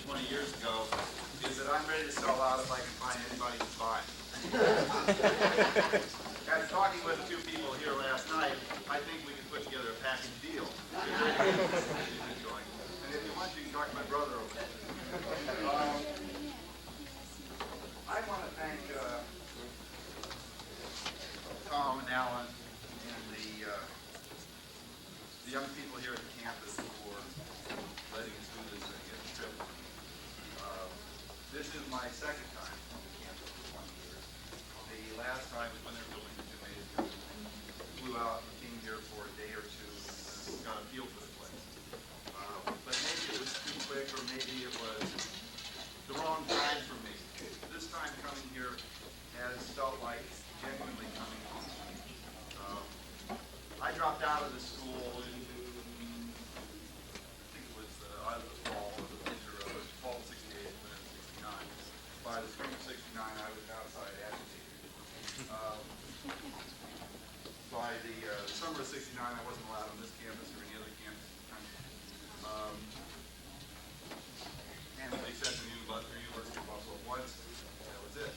20 years ago is that I'm ready to sell out if I can find anybody to buy. After talking with a few people here last night, I think we can put together a package deal. And if you want, you can talk to my brother over there. I want to thank Tom and Alan and the young people here at the campus for letting us do this trip. This is my second time on the campus for 20 years. The last time was when they were building the gymnasium. Flew out and came here for a day or two and got a feel for the place. But maybe it was too quick, or maybe it was the wrong time for me. This time coming here has felt like genuinely coming home. I dropped out of the school in, I think it was either the fall or the winter of fall of 68 and then 69. By the spring of 69, I was outside agitated. By the summer of 69, I wasn't allowed on this campus or any other campus in the country. And they sent me to the University of Buffalo once. That was it.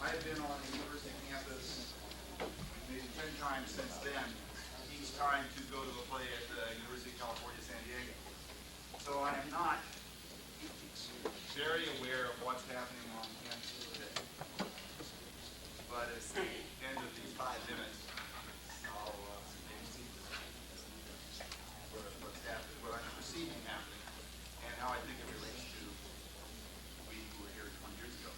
I have been on the university campus maybe 10 times since then, each time to go to a play at the University of California, San Diego. So I am not very aware of what's happening on campus today. But at the end of these 5 minutes, I'll maybe see what's happening, what I'm perceiving happening, and how I think it relates to we who were here 20 years ago.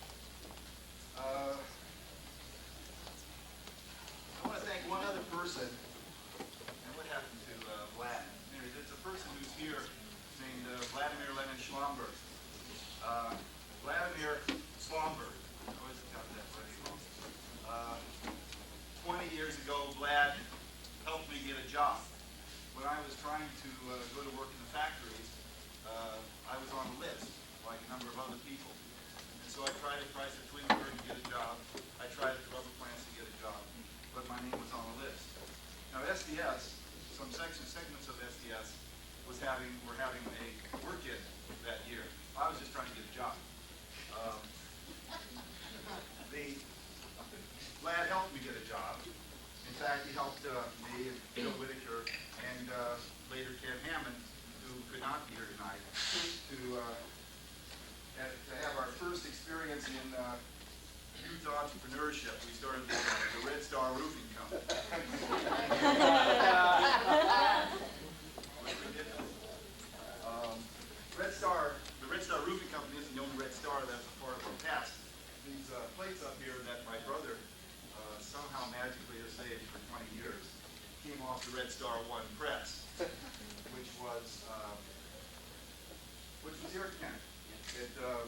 I want to thank one other person. And what happened to Vlad? There's a person who's here named Vladimir Lenin Schlomberg. Vladimir Schlomberg. I always got that funny wrong. 20 years ago, Vlad helped me get a job. When I was trying to go to work in the factories, I was on a list, like a number of other people. And so I tried at Chrysler Twinsburg to get a job. I tried at the rubber plants to get a job. But my name was on the list. Now SDS, some segments of SDS were having a work-in that year. I was just trying to get a job. Vlad helped me get a job. In fact, he helped me and Bill Whitaker and later Ken Hammond, who could not be here tonight, to have our first experience in youth entrepreneurship. We started the Red Star Roofing Company. The Red Star Roofing Company isn't the only Red Star that's a part of our past. These plates up here that my brother somehow magically has saved for 20 years came off the Red Star 1 press, which was here at Kent.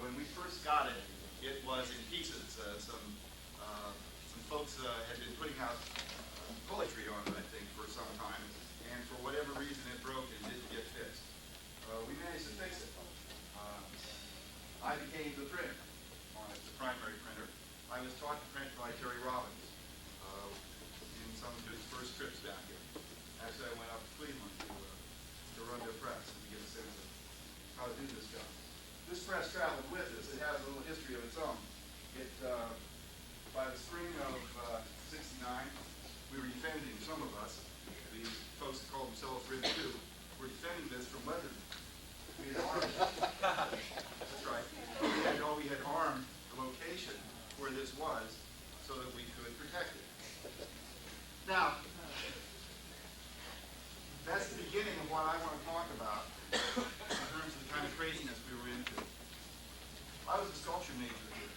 When we first got it, it was in pieces. Some folks had been putting out poetry on it, I think, for some time, and for whatever reason it broke and didn't get fixed. We managed to fix it. I became the printer on it, the primary printer. I was taught to print by Terry Robbins in some of his first trips down here. Actually, I went up to Cleveland to run their press and to get a sense of how to do this job. This press traveled with us. It has a little history of its own. By the spring of 69, we were defending, some of us, the folks that called themselves Rid 2, were defending this from Lebanon. We had armed, that's right, we had armed the location where this was so that we could protect it. Now, that's the beginning of what I want to talk about in terms of the kind of craziness we were into. I was a sculpture major here.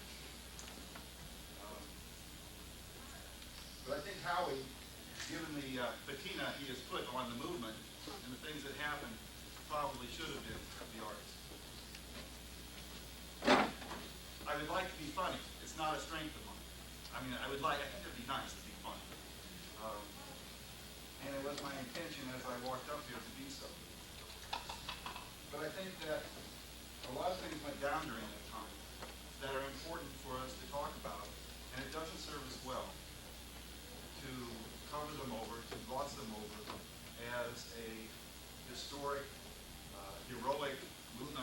But I think Howie, given the patina he has put on the movement and the things that happened, probably should have been the artist. I would like to be funny. It's not a strength of mine. I think it would be nice to be funny. And it was my intention as I walked up here to be so. But I think that a lot of things went down during that time that are important for us to talk about, and it doesn't serve us well to cover them over, to gloss them over as a historic, heroic movement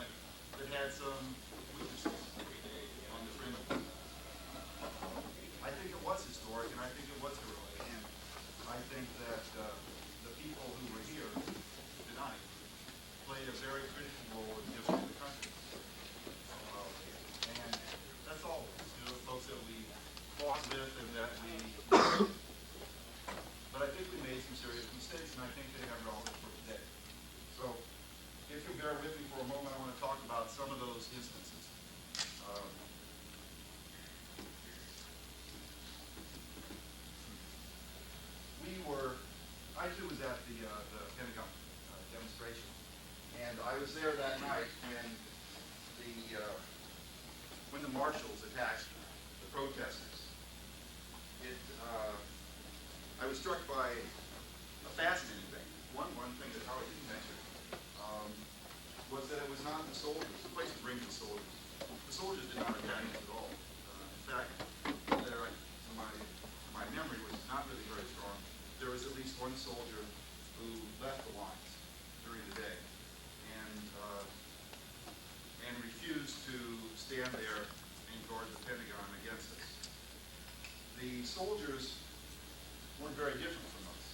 I was there that night when the marshals attacked the protesters. I was struck by a fascinating thing. One thing that Howard didn't mention was that it was not the soldiers. The place to bring the soldiers. The soldiers did not attack us at all. In fact, my memory was not really very strong. There was at least one soldier who left the lines during the day and refused to stand there and guard the Pentagon against us. The soldiers weren't very different from us.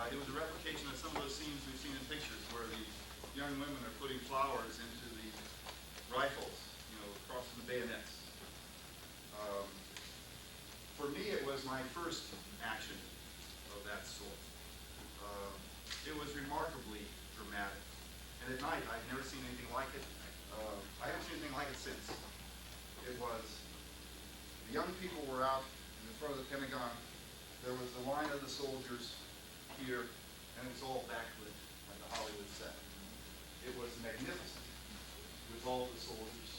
It was a replication of some of those scenes we've seen in pictures where the young women are putting flowers into the rifles, crossing the bayonets. For me, it was my first action of that sort. It was remarkably dramatic. And at night, I'd never seen anything like it. I haven't seen anything like it since. It was, the young people were out in front of the Pentagon. There was the line of the soldiers here, and it was all backlit like a Hollywood set. It was magnificent with all the soldiers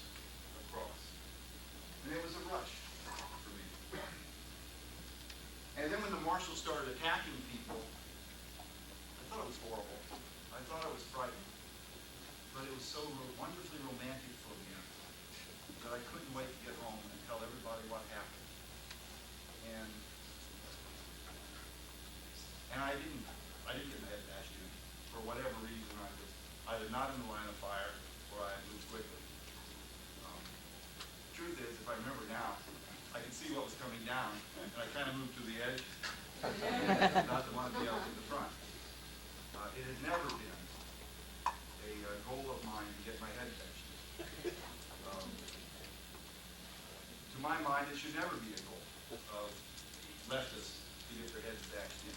across. And it was a rush for me. And then when the marshals started attacking people, I thought it was horrible. I thought it was frightening. But it was so wonderfully romantic for me that I couldn't wait to get home and tell everybody what happened. And I didn't get my head bashed in. For whatever reason, I was either not in the line of fire or I moved quickly. The truth is, if I remember now, I could see what was coming down, and I kind of moved to the edge, not to want to be out in the front. It had never been a goal of mine to get my head bashed in. To my mind, it should never be a goal of leftists to get their heads bashed in.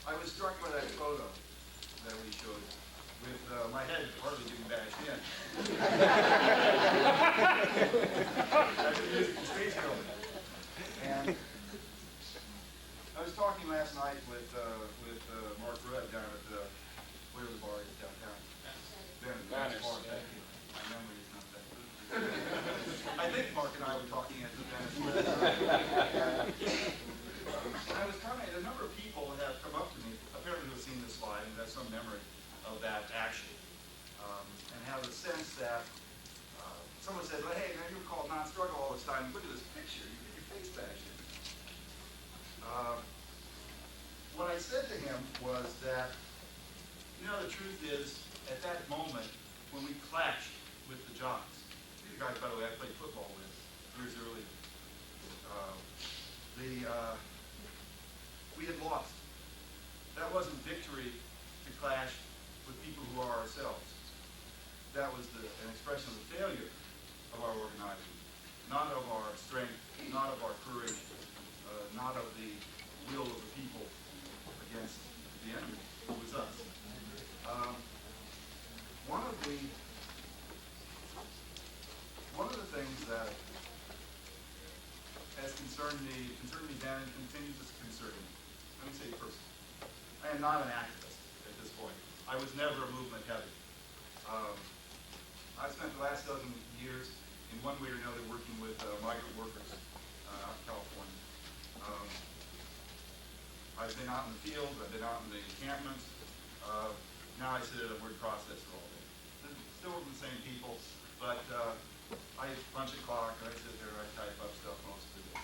I was struck by that photo that we showed with my head hardly getting bashed in. That's the music and space building. And I was talking last night with Mark Rudd down at the, where the bar is downtown? Venice. Bar, thank you. My memory is not that good. I think Mark and I were talking at the Venice bar. And I was commenting, a number of people have come up to me, apparently who have seen this slide and have some memory of that action, and have a sense that someone said, well, hey, man, you were called non-struggle all this time. Look at this picture. You get your face bashed in. What I said to him was that, the truth is, at that moment, when we clashed with the jocks, these guys, by the way, I played football with years earlier, we had lost. That wasn't victory to clash with people who are ourselves. That was an expression of the failure of our organizing, not of our strength, not of our courage, not of the will of the people against the enemy, who was us. One of the things that has concerned me then and continues to concern me, let me say first, I am not an activist at this point. I was never a movement heavy. I've spent the last dozen years in one way or another working with migrant workers out in California. I've been out in the field, I've been out in the encampments. Now I sit at a word processor all day. Still with the same people, but I punch a clock and I sit there and I type up stuff most of the day.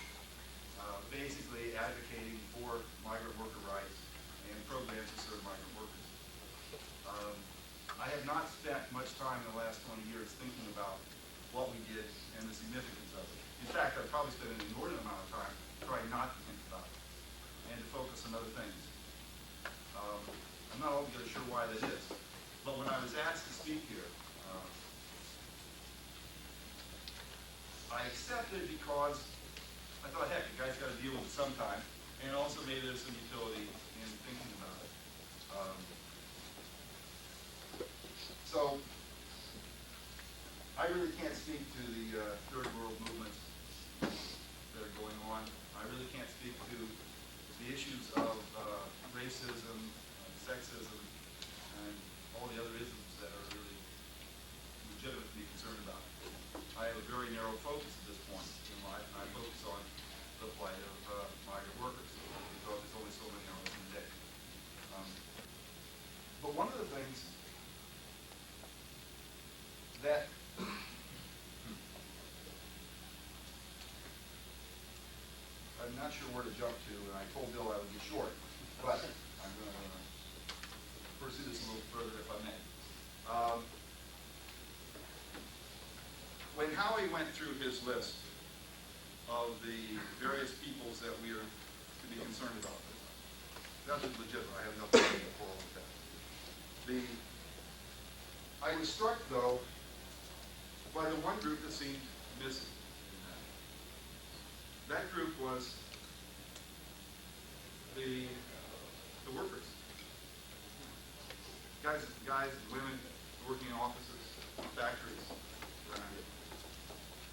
Basically advocating for migrant worker rights and programs to serve migrant workers. I have not spent much time in the last 20 years thinking about what we did and the significance of it. In fact, I've probably spent an inordinate amount of time trying not to think about it and to focus on other things. I'm not altogether sure why that is, but when I was asked to speak here, I accepted because I thought, heck, you guys got to deal with it sometime, and also maybe there's some utility in thinking about it. So I really can't speak to the third world movements that are going on. I really can't speak to the issues of racism, sexism, the things that I'm not sure where to jump to, and I told Bill I would be short, but I'm going to pursue this a little further if I may. When Howie went through his list of the various peoples that we are to be concerned about, that was legitimate. I have nothing to quarrel with that. I was struck, though, by the one group that seemed missing in that. That group was the workers. Guys and women working in offices, factories around here.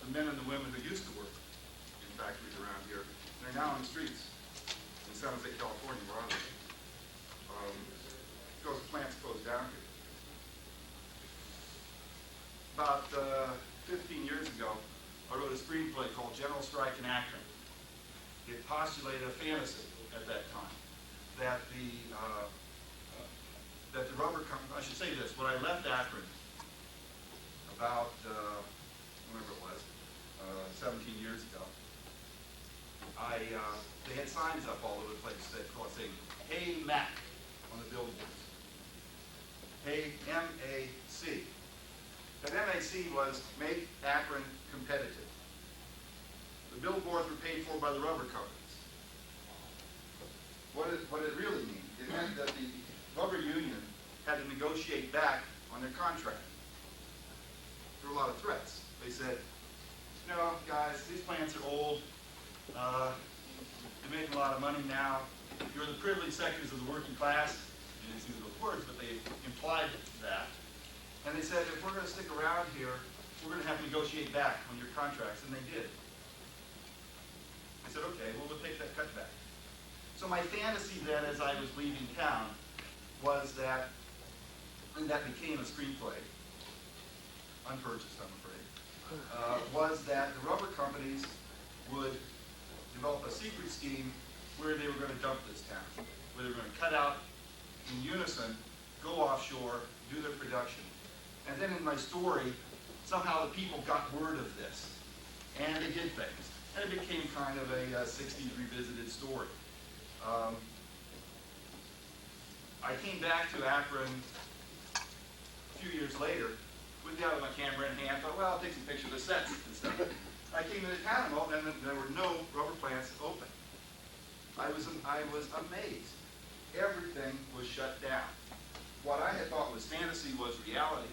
The men and the women who used to work in factories around here, they're now on the streets in San Jose, California, where I live. Because plants closed down here. About 15 years ago, I wrote a screenplay called General Strike in Akron. It postulated a fantasy at that time that the rubber company, I should say this, when I left Akron about, whenever it was, 17 years ago, they had signs up all over the place that saying, "Hey Mac," on the billboards. Hey M-A-C. And MAC was Make Akron Competitive. The billboards were paid for by the rubber companies. What did it really mean? It meant that the rubber union had to negotiate back on their contract. There were a lot of threats. They said, "No, guys, these plants are old. You're making a lot of money now. You're the privileged sectors of the working class." You didn't see those words, but they implied that. And they said, if we're going to stick around here, we're going to have to negotiate back on your contracts, and they did. I said, okay, well, we'll take that cut back. So my fantasy then, as I was leaving town, was that, and that became a screenplay, unpurchased, I'm afraid, was that the rubber companies would develop a secret scheme where they were going to dump this town, where they were going to cut out in unison, go offshore, do their production. And then in my story, somehow the people got word of this, and they did things. And it became kind of a 60s revisited story. I came back to Akron a few years later, with my camera in hand, thought, well, I'll take some pictures of the sets and stuff. I came to the town, and there were no rubber plants open. I was amazed. Everything was shut down. What I had thought was fantasy was reality.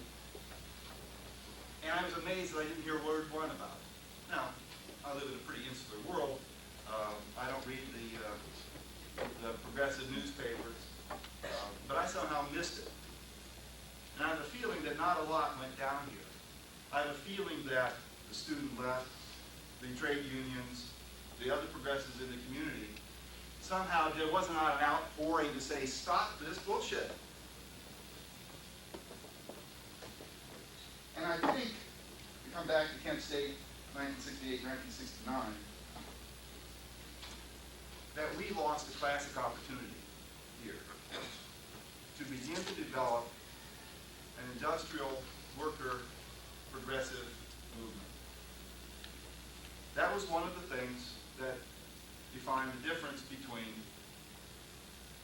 And I was amazed that I didn't hear word one about it. Now, I live in a pretty insular world. I don't read the progressive newspapers, but I somehow missed it. And I have a feeling that not a lot went down here. I have a feeling that the student left, the trade unions, the other progressives in the community, somehow there was not an outpouring to say, stop this bullshit. And I think, we come back to Kent State, 1968, 1969, that we lost a classic opportunity here to begin to develop an industrial worker progressive movement. That was one of the things that defined the difference between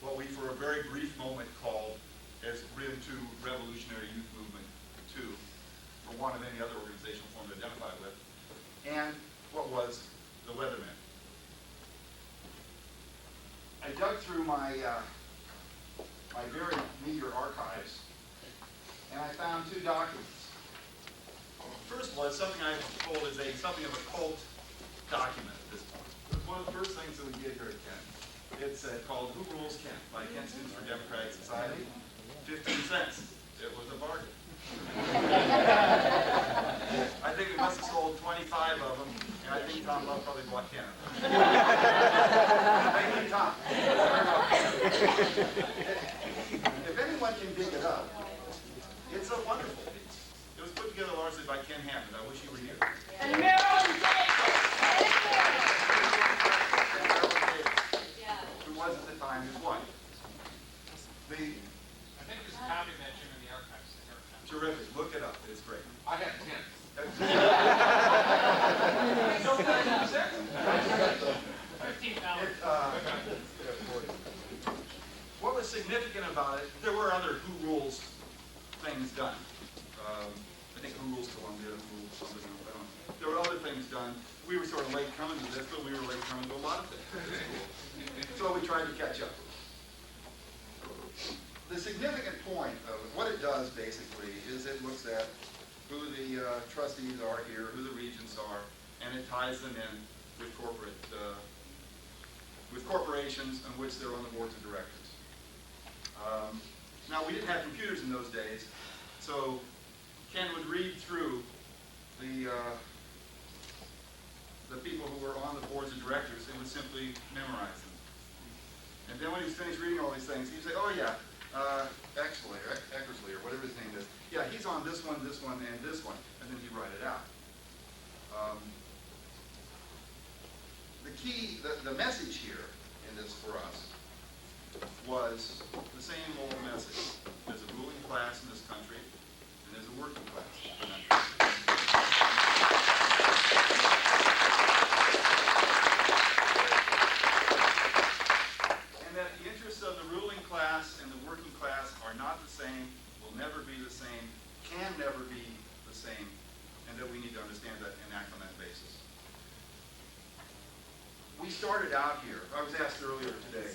what we, for a very brief moment, called as RIM 2, Revolutionary Youth Movement 2, for want of any other organizational form to identify with, and what was the Weathermen. I dug through my very meager archives, and I found two documents. First was something I was told is something of a cult document at this point. It was one of the first things that we did here at Kent. It's called Who Rules Kent by Kent Students for Democratic Society. 15 cents. It was a bargain. I think we must have sold 25 of them, and I think Tom Love probably bought 10 of them. Thank you, Tom. If anyone can dig it up, it's a wonderful piece. It was put together largely by Ken Hammond. I wish you were here. And Marilyn Davis. Who was at the time his wife. think there's a copy of that, Jim, in the archives. Terrific. Look it up. It's great. I have 10. 15,000. What was significant about it, there were other Who Rules things done. I think Who Rules Columbia, Who Rules something, I don't know. There were other things done. We were sort of late coming to this, but we were late coming to a lot of things. So we tried to catch up. The significant point of what it does, basically, is it looks at who the trustees are here, who the regents are, and it ties them in with corporations in which they're on the boards of directors. Now, we didn't have computers in those days, so Ken would read through the people who were on the boards of directors and would simply memorize them. And then when he was finished reading all these things, he'd say, oh yeah, Eckersley, or whatever his name is. Yeah, he's on this one, and this one. And then he'd write it out. The key, the message here in this for us was the same old message. There's a ruling class in this country, and there's a working class in the country. And that the interests of the ruling class and the working class are not the same, will never be the same, can never be the same, and that we need to understand that and act on that basis. We started out here, I was asked earlier today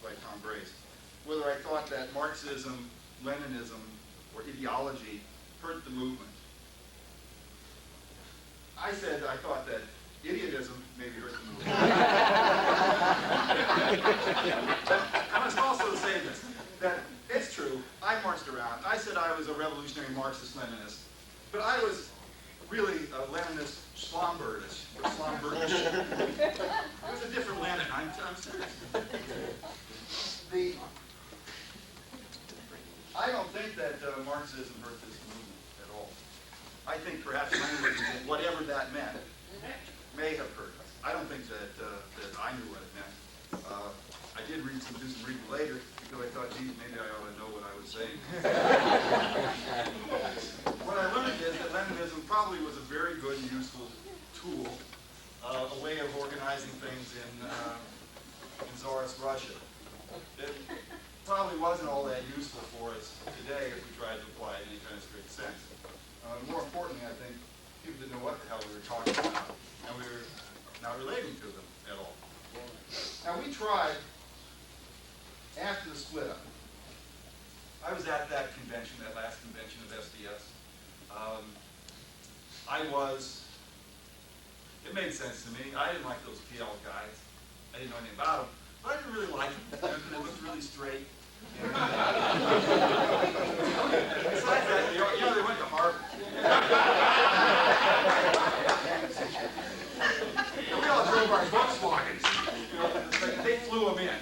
by Tom Grace, whether I thought that Marxism, Leninism, or ideology hurt the movement. I said I thought that idiotism maybe hurt the movement. I must also say this, that it's true, I marched around. I said I was a revolutionary Marxist-Leninist, but I was really a Leninist Schlombergish, or Schlombergish. It was a different Lenin, I'm serious. I don't think that Marxism hurt this movement at all. I think perhaps Leninism, whatever that meant, may have hurt us. I don't think that I knew what it meant. I did do some reading later because I thought, geez, maybe I ought to know what I was saying. What I learned is that Leninism probably was a very good and useful tool, a way of organizing things in Tsarist Russia. It probably wasn't all that useful for us today if we tried to apply it in any kind of strict sense. More importantly, I think people didn't know what the hell we were talking about, and we were not relating to them at all. Now, we tried, after the split up, I was at that convention, that last convention of SDS. It made sense to me. I didn't like those PL guys. I didn't know anything about them, but I didn't really like them. They looked really straight. Besides that, they went to Harvard. And we all drove our Volkswagens. They flew them in.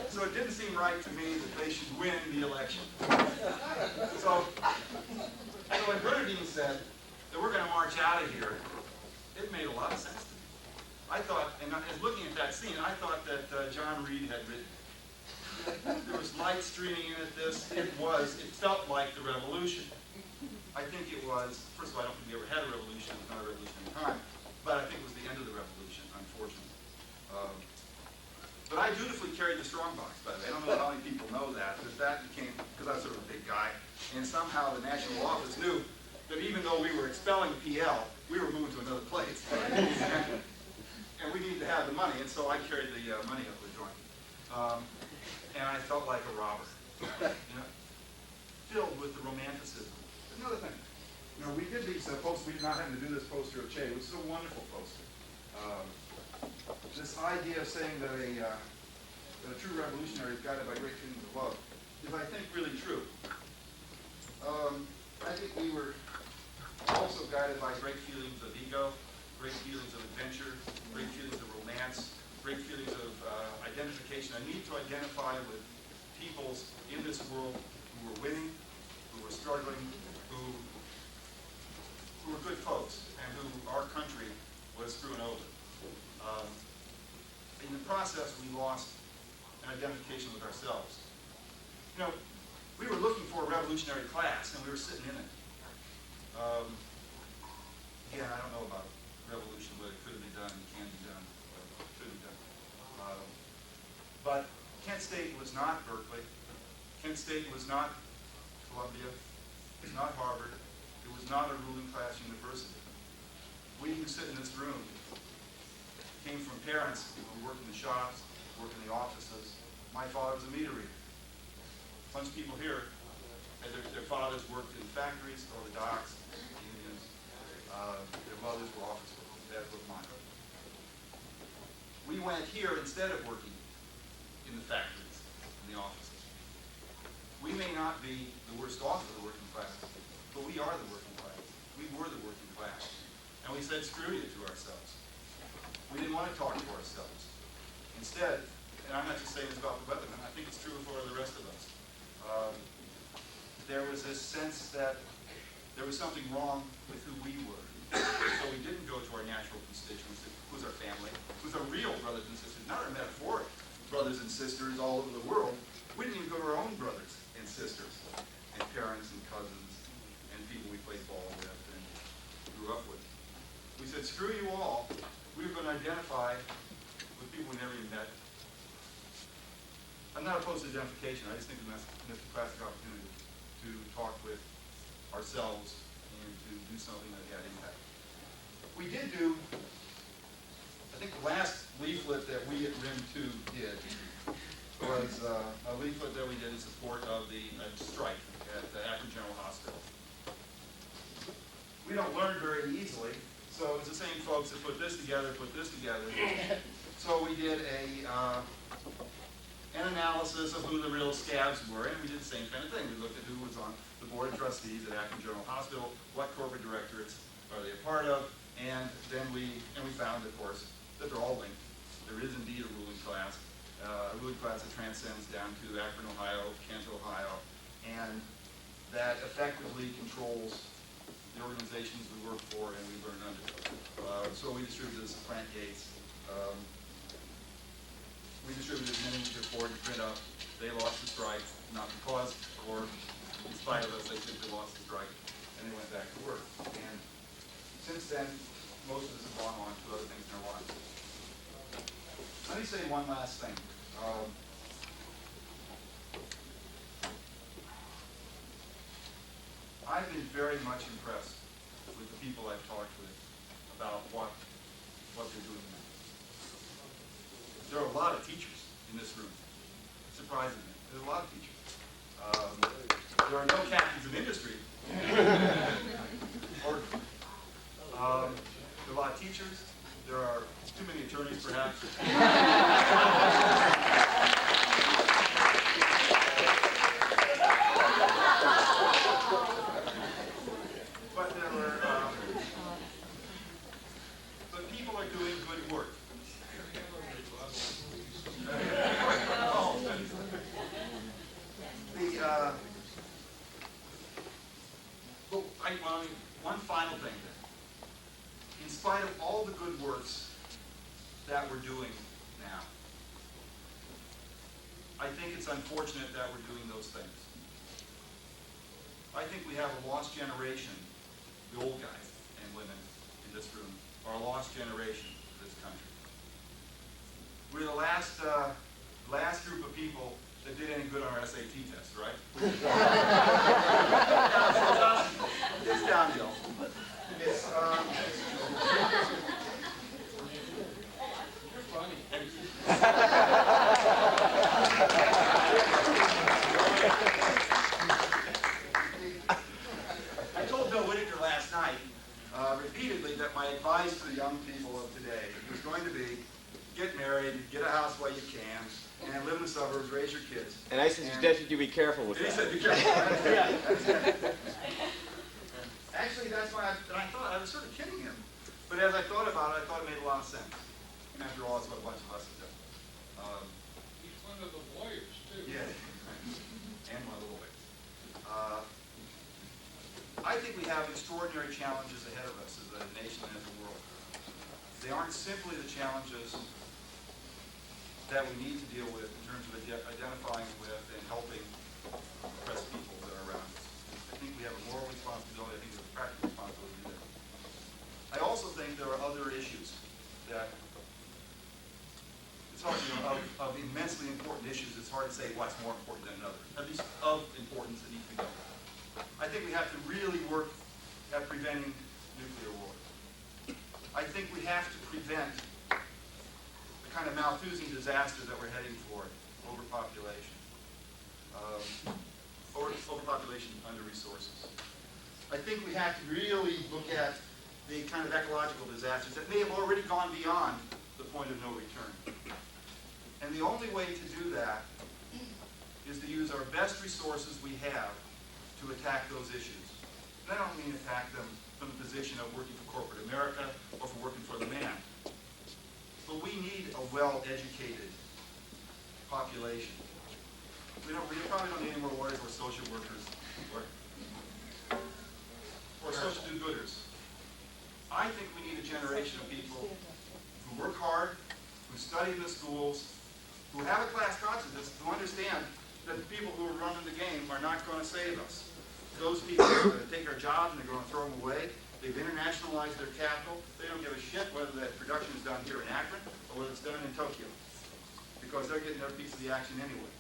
So it didn't seem right to me that they should win the election. So when Bernardine said that we're going to march out of here, it made a lot of sense to me. I thought, and as looking at that scene, I thought that John Reed had written. There was light streaming in at this. It felt like the revolution. I think it was, first of all, I don't think we ever had a revolution. It was not a revolution in time. But I think it was the end of the revolution, unfortunately. But I dutifully carried the strongbox, by the way. I don't know how many people know that, but that became, because I was sort of a big guy, and somehow the national office knew that even though we were expelling PL, we were moving to another place. And we needed to have the money, and so I carried the money up the joint. And I felt like a robber, filled with the romanticism. Another thing, we did these posters. We did not have to do this poster of Che, which is a wonderful poster. This idea of saying that a true revolutionary is guided by great feelings of love is, I think, really true. I think we were also guided by great feelings of ego, great feelings of adventure, great feelings of romance, great feelings of identification. I need to identify with peoples in this world who were winning, who were struggling, who were good folks, and who our country was screwing over. In the process, we lost an identification with ourselves. revolutionary class, and we were sitting in it. Again, I don't know about revolution, but it could have been done, it can be done, it could be done. But Kent State was not Berkeley. Kent State was not Columbia. It was not Harvard. It was not a ruling class university. We who sit in this room came from parents who worked in the shops, worked in the offices. My father was a meter reader. A bunch of people here, their fathers worked in factories or the docks, unions. Their mothers were office workers. That was mine. We went here instead of working in the factories, in the offices. We may not be the worst off of the working class, but we are the working class. We were the working class. And we said, screw you to ourselves. We didn't want to talk to ourselves. Instead, and I'm not just saying this about the Weathermen, I think it's true for the rest of us. There was this sense that there was something wrong with who we were. So we didn't go to our natural constituents, who's our family, who's our real brothers and sisters, not our metaphoric brothers and sisters all over the world. We didn't even go to our own brothers and sisters, and parents and cousins, and people we played ball with and grew up with. We said, screw you all. We were going to identify with people we never even met. I'm not opposed to identification. I just think we missed a classic opportunity to talk with ourselves and to do something that had impact. We did do, I think the last leaflet that we at RIM 2 did was a leaflet that we did in support of the strike at the Akron General Hospital. We don't learn very easily, so it's the same folks that put this together. So we did an analysis of who the real scabs were, and we did the same kind of thing. We looked at who was on the board of trustees at Akron General Hospital, what corporate directorates are they a part of, and then we found, of course, that they're all linked. There is indeed a ruling class that transcends down to Akron, Ohio, Kent, Ohio, and that effectively controls the organizations we work for and we burn under. So we distributed this at Plant Gates. We distributed many report and print up. They lost the strike, not because or in spite of us, they simply lost the strike, and they went back to work. And since then, most of us have gone on to other things in our lives. Let me say one last thing. I've been very much impressed with the people I've talked with about what they're doing now. There are a lot of teachers in this room, surprisingly. There's a lot of teachers. There are no captains of industry. There are a lot of teachers. There are too many attorneys, perhaps. But people are doing good work. One final thing then. In spite of all the good works that we're doing now, I think it's unfortunate that we're doing those things. I think we have a lost generation, the old guys and women in this room are a lost generation of this country. We're the last group of people that did any good on our SAT test, right? It's downhill. It's, You're funny. I told Bill Whitaker last night, repeatedly, that my advice to the young people of today was going to be, get married, get a house while you can, and live in the suburbs, raise your kids. And I suggested you be careful with And he that. said, be careful. Actually, that's why I thought, I was sort of kidding him. But as I thought about it, I thought it made a lot of sense. And after all, that's what a bunch of us have done. He's one of the lawyers, too. Yeah, and one of the lawyers. I think we have extraordinary challenges ahead of us as a nation and as a world. They aren't simply the challenges that we need to deal with in terms of identifying with and helping oppressed people that are around us. hard to say what's more important than another, at least of importance that needs to be done. I think we have to really work at preventing nuclear war. I think we have to prevent the kind of Malthusian disaster that we're heading toward, overpopulation. Overpopulation, under-resources. I think we have to really look at the kind of ecological disasters that may have already gone beyond the point of no return. And the only way to do that is to use our best resources we have to attack those issues. And I don't mean attack them from the position of working for corporate America or for working for the man. But we need a well-educated population. We probably don't need any more lawyers or social workers or social do-gooders. I think we need a generation of people who work hard, who study in the schools, who have a class consciousness, who understand that the people who are running the game are not going to save us. Those people are going to take our jobs and they're going to throw them away. They've internationalized their capital. They don't give a shit whether that production is done here in Akron or whether it's done in Tokyo, because they're getting their piece of the action anyway.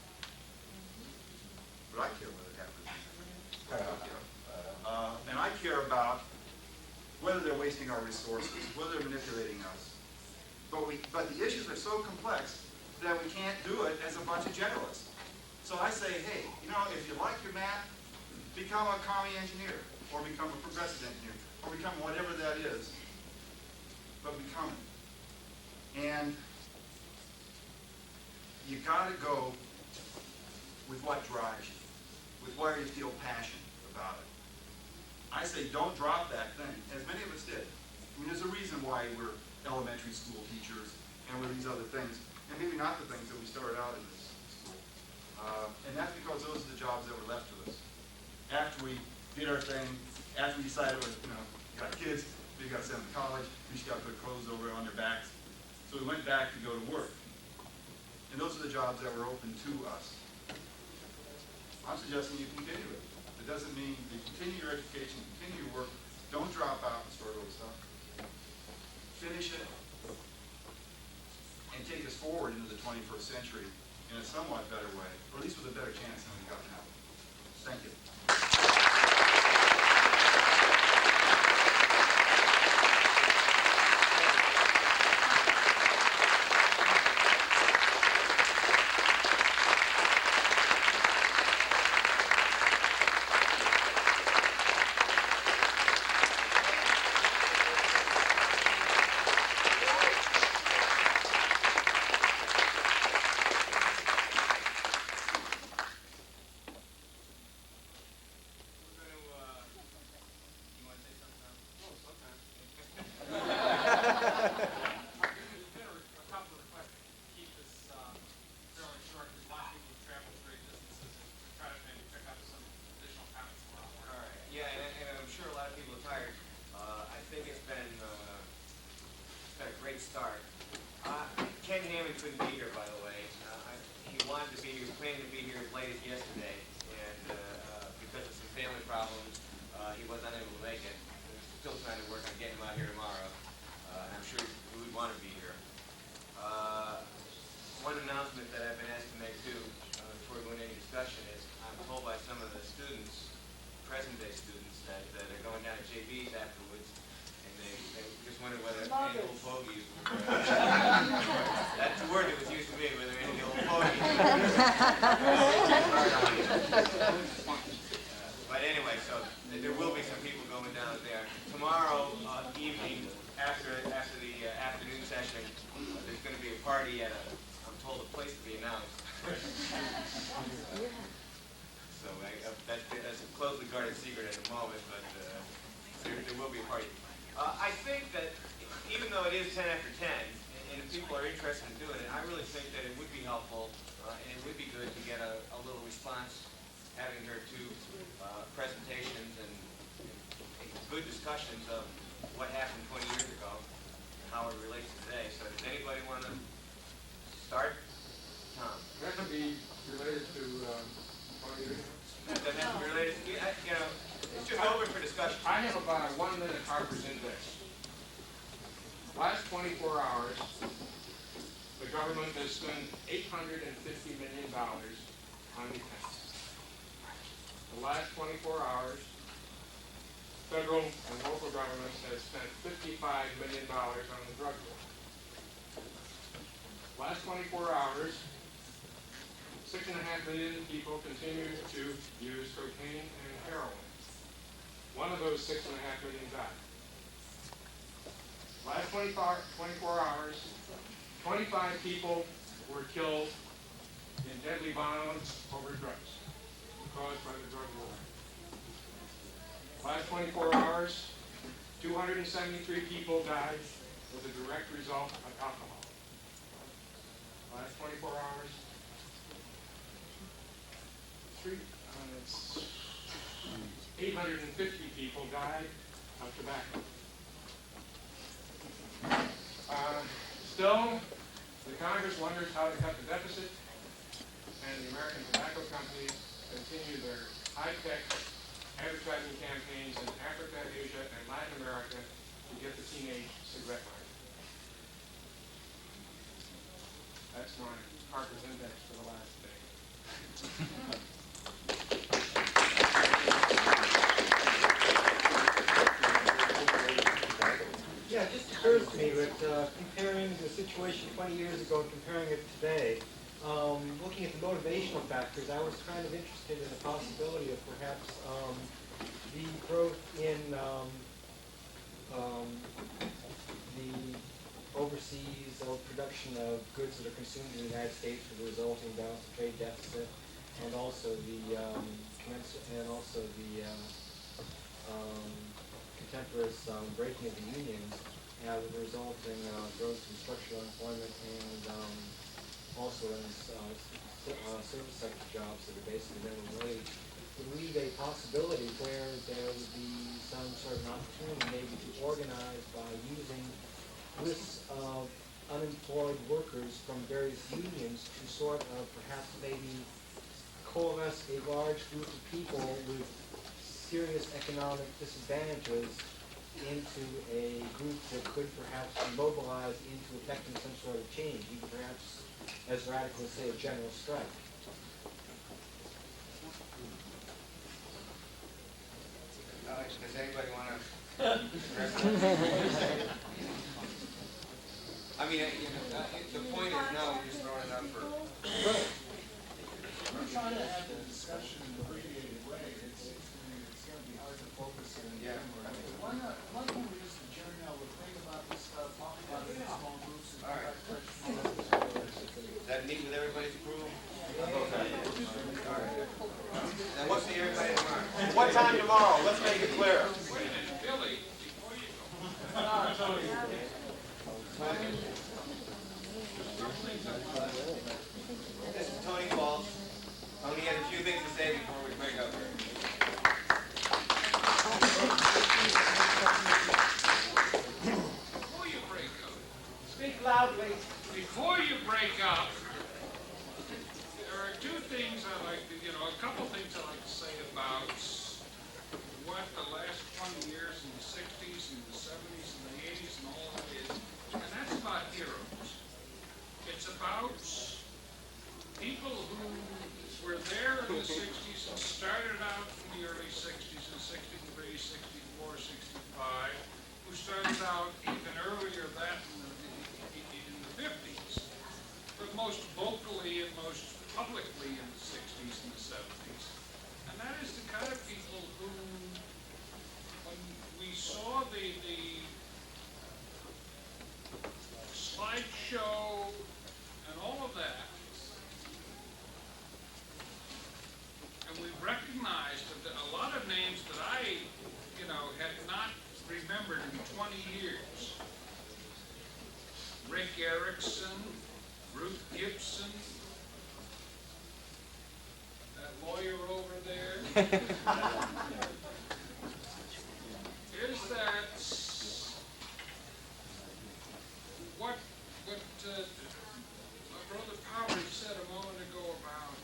But I care whether it happens in Tokyo. And I care about whether they're wasting our resources, whether they're manipulating us. But the issues are so complex that we can't do it as a bunch of generalists. So I say, hey, you know, if you like your math, become a commie engineer, or become a progressive engineer, or become whatever that is. But become it. And you gotta go with what drives you, with where you feel passionate about it. I say don't drop that thing, as many of us did. I mean, there's a reason why we're elementary school teachers and we're these other things, and maybe not the things that we started out in this school. And that's because those are the jobs that were left to us. After we did our thing, after we decided, you know, we got kids, we got to send them to college, we just got to put clothes over on their backs. So we went back to go to work. And those are the jobs that were open to us. I'm suggesting you continue it. It doesn't mean you continue your education, continue your work, don't drop out and start over stuff. Finish it and take us forward into the 21st century in a somewhat better way, or at least with a better chance than we got now. Thank you. Start. Ken Hammond couldn't be here, by the way. He wanted to be, he was planning to be here as late as yesterday, and because of some family problems, he was unable to make it. We're still trying to work on getting him out here tomorrow, and I'm sure he would want to be here. One announcement that I've been asked to make too, before we go into any discussion, is I'm told by some of the students, present-day students, that they're going down to JB's afterwards. They just wondered whether any old fogies were, that's the word that was used to me, whether any old fogies but anyway, so there will be some people going down there. Tomorrow evening, after the afternoon session, there's going to be a party at I'm told a place to be announced. So that's a closely guarded secret at the moment, but there will be a party. I think that even though it is 10 after 10, and if people are interested in doing it, I really think that it would be helpful and it would be good to get a little response, having heard two presentations and good discussions of what happened 20 years ago and how it relates today. So does anybody want to start? Tom? That could be related to 20 years ago. That doesn't have to be related to, you know, it's just open for discussion. I have about a 1-minute Harper's Index. Last 24 hours, the government has spent $850 million on defense. The last 24 hours, federal and local governments have spent $55 million on the drug war. Last 24 hours, 6.5 million people continue to use cocaine and heroin. One of those 6.5 million died. Last 24 hours, 25 people were killed in deadly violence over drugs caused by the drug war. Last 24 hours, 273 people died as a direct result of alcohol. Last 24 hours, 850 people died of tobacco. Still, the Congress wonders how to cut the deficit, and the American tobacco companies continue their high-tech advertising campaigns in Africa, Asia, and Latin America to get the teenage cigarette market. That's my Harper's Index for the last day. Yeah, it just occurs to me that comparing the situation 20 years ago and comparing it today, looking at the motivational factors, I was kind of interested in the possibility of perhaps the growth in the overseas production of goods that are consumed in the United States with the resulting balance of trade deficit, and also the contemporaneous breaking of the unions, with the resulting growth in structural employment and also in service sector jobs that are basically minimum wage, would leave a possibility where there would be some sort of an opportunity maybe to organize by using lists of unemployed workers from various unions to sort of perhaps maybe coalesce a large group of people with serious economic disadvantages into a group that could perhaps be mobilized into effecting some sort of change, even perhaps as radical as, say, a general strike. Alex, does anybody want to address that? I mean, the point is, no, we're just throwing it up for... We're trying to have the discussion in an abbreviated way. It seems to me it's going to be hard to focus in. Yeah. Why can't we just adjourn now? We'll think about this stuff, talk about it in small groups. And All right. Does that meet with everybody's approval? Okay. All right. Now, what's the everybody tomorrow? What time tomorrow? Let's make it clear. Wait a minute, Billy, before you go. This is Tony Walsh. Tony has a few things to say before we break up here. Before you break up, Speak loudly. before you break up, there are two things I like to, a couple things I like to say about what the last 20 years in the 60s and the 70s and the 80s and all that is, and that's about heroes. It's about people who were there in the 60s and started out in the early 60s in 63, 64, 65, who started out even earlier than in the 50s, but most vocally and most publicly in the 60s and the 70s. And that is the kind of people who, when we saw the slideshow and all of that, and we recognized that a lot of names that I, had not remembered in 20 years. Rick Erickson, Ruth Gibson, that lawyer over there. Is that what my brother Powers said a moment ago about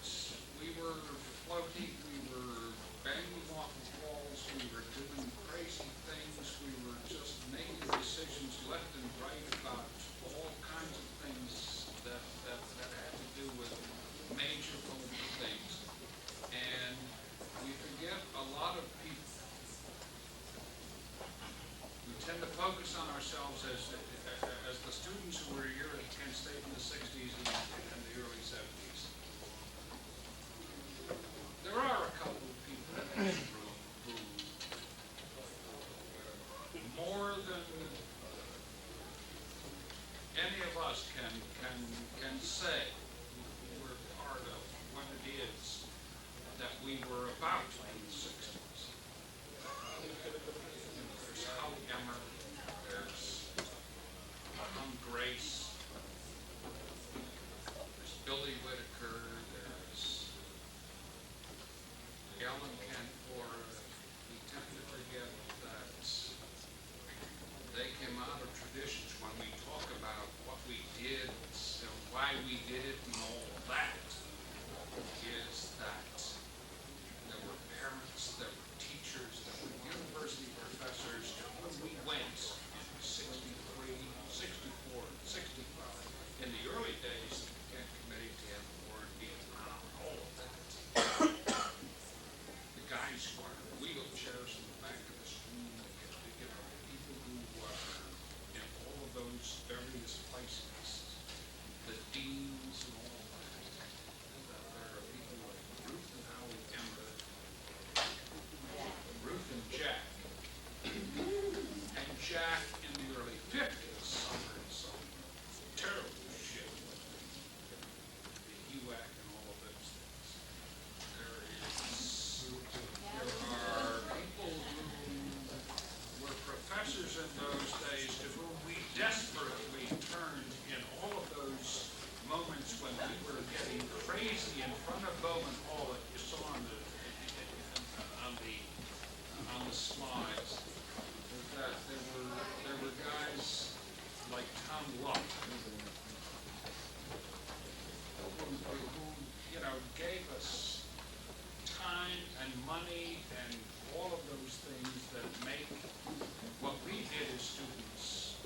we were floating, we were banging off of walls, we were doing crazy things, we were just making decisions left and right about all kinds of things that we were about in the 60s. There's Hal Emmer, there's Tom Grace, there's Billy Whitaker, there's Ellen Canfora. We tend to forget that they came out of traditions. When we talk about what we did and why we did it and all of that, is that there were parents, there were teachers, there were university professors to whom we went in 63, 64, 65. In the early days, the Kent Committee to end the war in Vietnam, all of that. The guys who are in wheelchairs in the back of this room, people who were in all of those various places, the deans and all of that. There are people like Ruth and Howie Emmer, Ruth and Jack. And Jack in the early 50s suffered some terrible shit with the HUAC and all of those things. There are people who were professors in those days to whom we desperately turned in all of those moments when we were getting crazy in front of Bowman Hall that you saw on the slides. That there were guys like Tom Luck who gave us time and money and all of those things that make what we did as students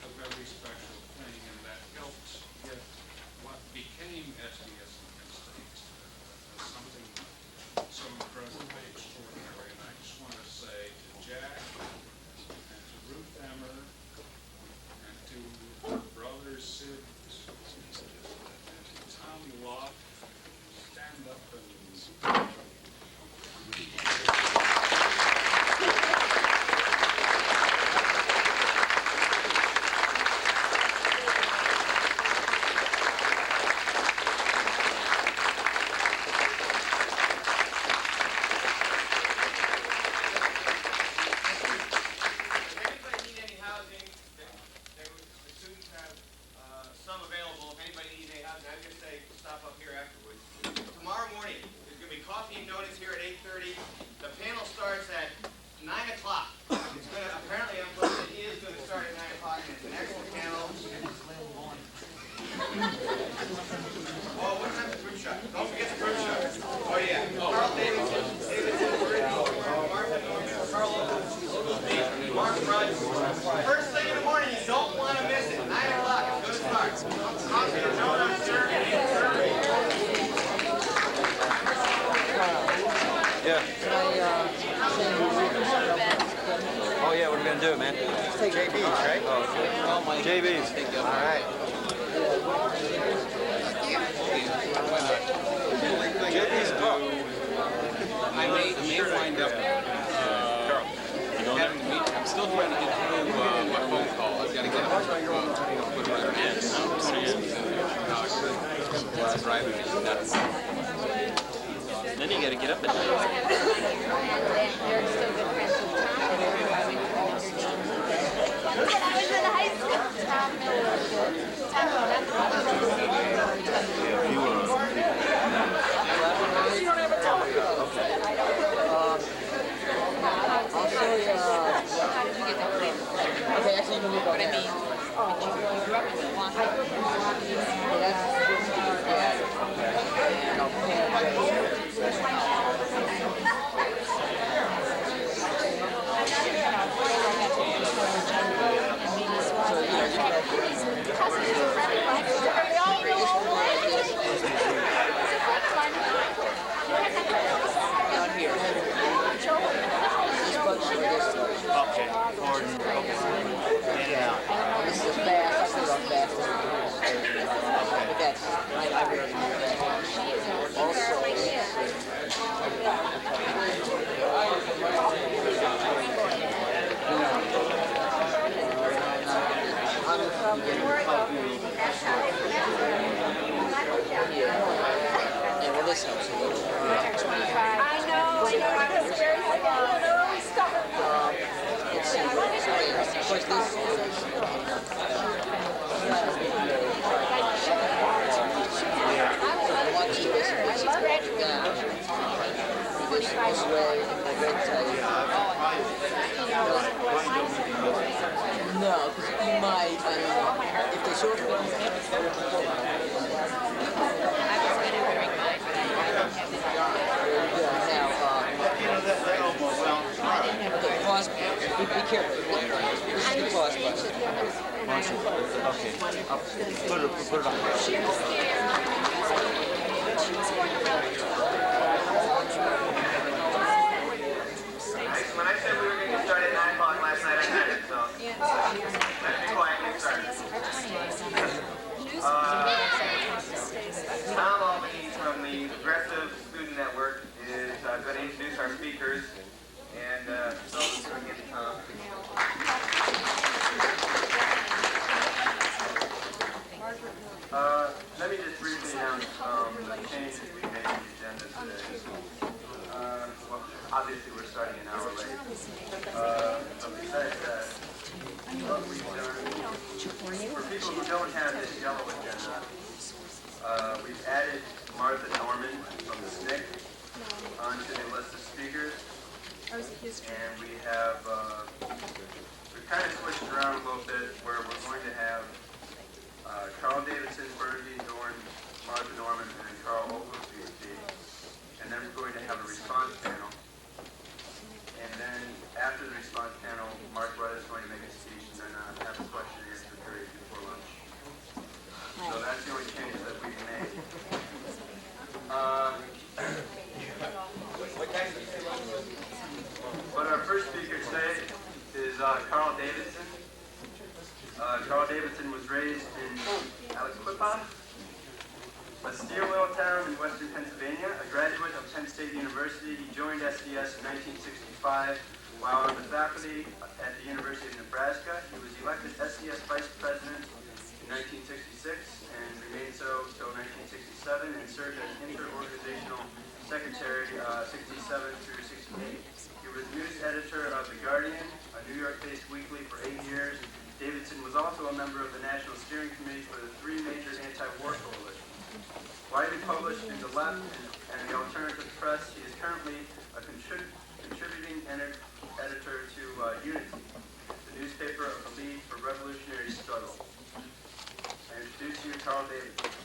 a very special thing, and that helped get what became SDS in Penn State something so incredibly extraordinary. And I just want to say to Jack and to Ruth Emmer and to her brother Sid and to Tom Locke, stand up and First thing in the morning, you don't want to miss it. 9 o'clock, it's going to start. Yeah. Oh yeah, what are we gonna do, man? JB's, right? Oh, okay. JB's. All right. JB's up. I may wind up having to meet. I'm still trying to get through my phone call. I've got to get up with her and it's driving me nuts. Then you gotta get up at night. I was in high school. Tom Miller. You don't have a telephone. I'll show you. How did you get that way? Okay, actually, you can move on. But I mean, you grew up in Milwaukee. And I'll pan Cousins are friendly. Are they all in the course, no, because you might, if they sort of... Okay, pause. Be careful. This is the pause button. Okay. Put it on. When I said we were going to start at 9 o'clock last night, I had it, so let's be quiet and get started. Tom Albany from the Progressive Student Network is going to introduce our speakers, and so we're going to get Tom. Let me just briefly announce the changes we made to the agenda today. Well, obviously we're starting an hour late. But besides that, what we've done, for people who don't have this yellow agenda, we've added Martha Norman from the SNCC onto the list of speakers. And we have, we've kind of switched around a little bit where we're going to have Carl Davidson, Bertie Dorn, Martha Norman, and Carl Ogle, PhD. And then we're going to have a response panel. And then after the response panel, Mark Rudd is going to make a speech and then have a question and answer period before lunch. So that's the only changes that we've made. But our first speaker today is Carl Davidson. Carl Davidson was raised in Aliquippa, a steel mill town in western Pennsylvania. A graduate of Penn State University, he joined SDS in 1965 while on the faculty at the University of Nebraska. He was elected SDS Vice President in 1966 and remained so until 1967 and served as Inter-Organizational Secretary 67 through 68. He was news editor of The Guardian, a New York-based weekly, for 8 years. Davidson was also a member of the National Steering Committee for the three major anti-war coalitions. Widely published in the Left and the Alternative Press, he is currently a contributing editor to Unity, the newspaper of the League for Revolutionary Struggle. I introduce you to Carl Davidson.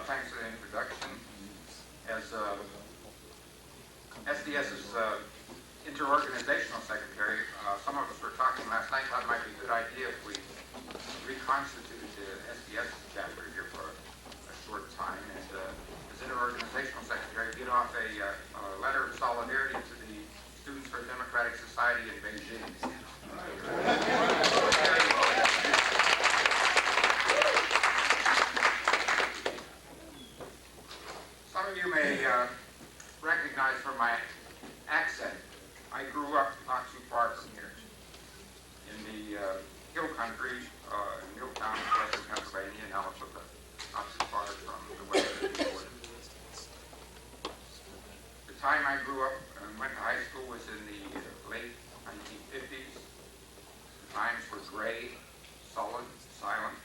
Thanks for the introduction. As SDS's interorganizational secretary, some of us were talking last night about it might be a good idea if we reconstituted the SDS chapter here for a short time, and as interorganizational secretary, get off a letter of solidarity to the Students for a Democratic Society in Beijing. Some of you may recognize from my accent, I grew up not too far from here in the hill country, in Milltown, western Pennsylvania, and Aliquippa, not too far from the western border. The time I grew up and went to high school was in the late 1950s. Times were gray, sullen, silent.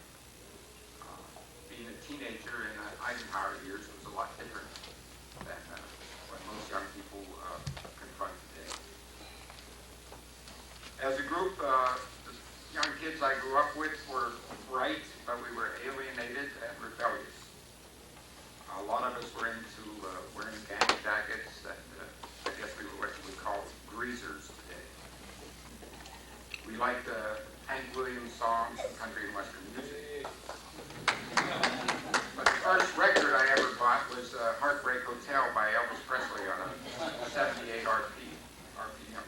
Being a teenager in the Eisenhower years was a lot different than what most young people confront today. As a group, the young kids I grew up with were bright, but we were alienated and rebellious. A lot of us were into wearing gang jackets, and I guess we were what you would call greasers today. We liked Hank Williams songs and country and western music. But the first record I ever bought was Heartbreak Hotel by Elvis Presley on a 78 RPM.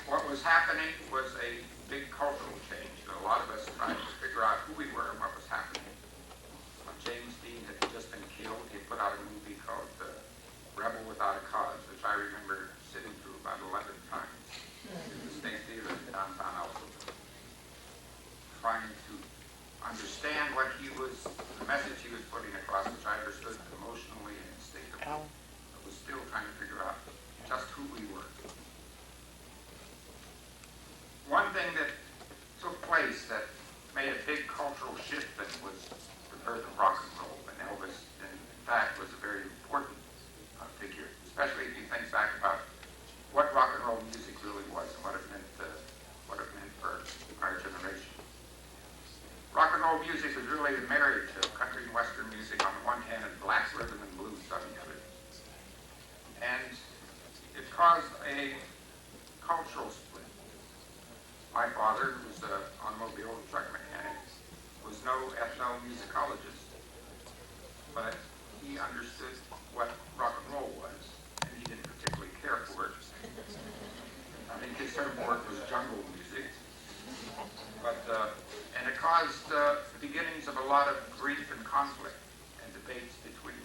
What was happening was a big cultural change. A lot of us trying to figure out who we were and what was happening. James Dean had just been killed. He put out a movie called Rebel Without a Cause, which I remember sitting through about 11 times in the State Theater in downtown Alpha, trying to the message he was putting across, which I understood emotionally and instinctively, was still trying to figure out just who we were. One thing that took place that made a big cultural shift then was the birth of rock and roll, and Elvis, in fact, was a very important figure, especially if you think back about what rock and roll music really was and what it meant for our generation. Rock and roll music was really married to country and western music on the one hand and black rhythm and blues on the other. And it caused a cultural split. My father, who was an automobile and truck mechanic, was no ethnomusicologist, but he understood what rock and roll was, and he didn't particularly care for it. I think his term for it was jungle music. But, and it caused the beginnings of a lot of grief and conflict and debates between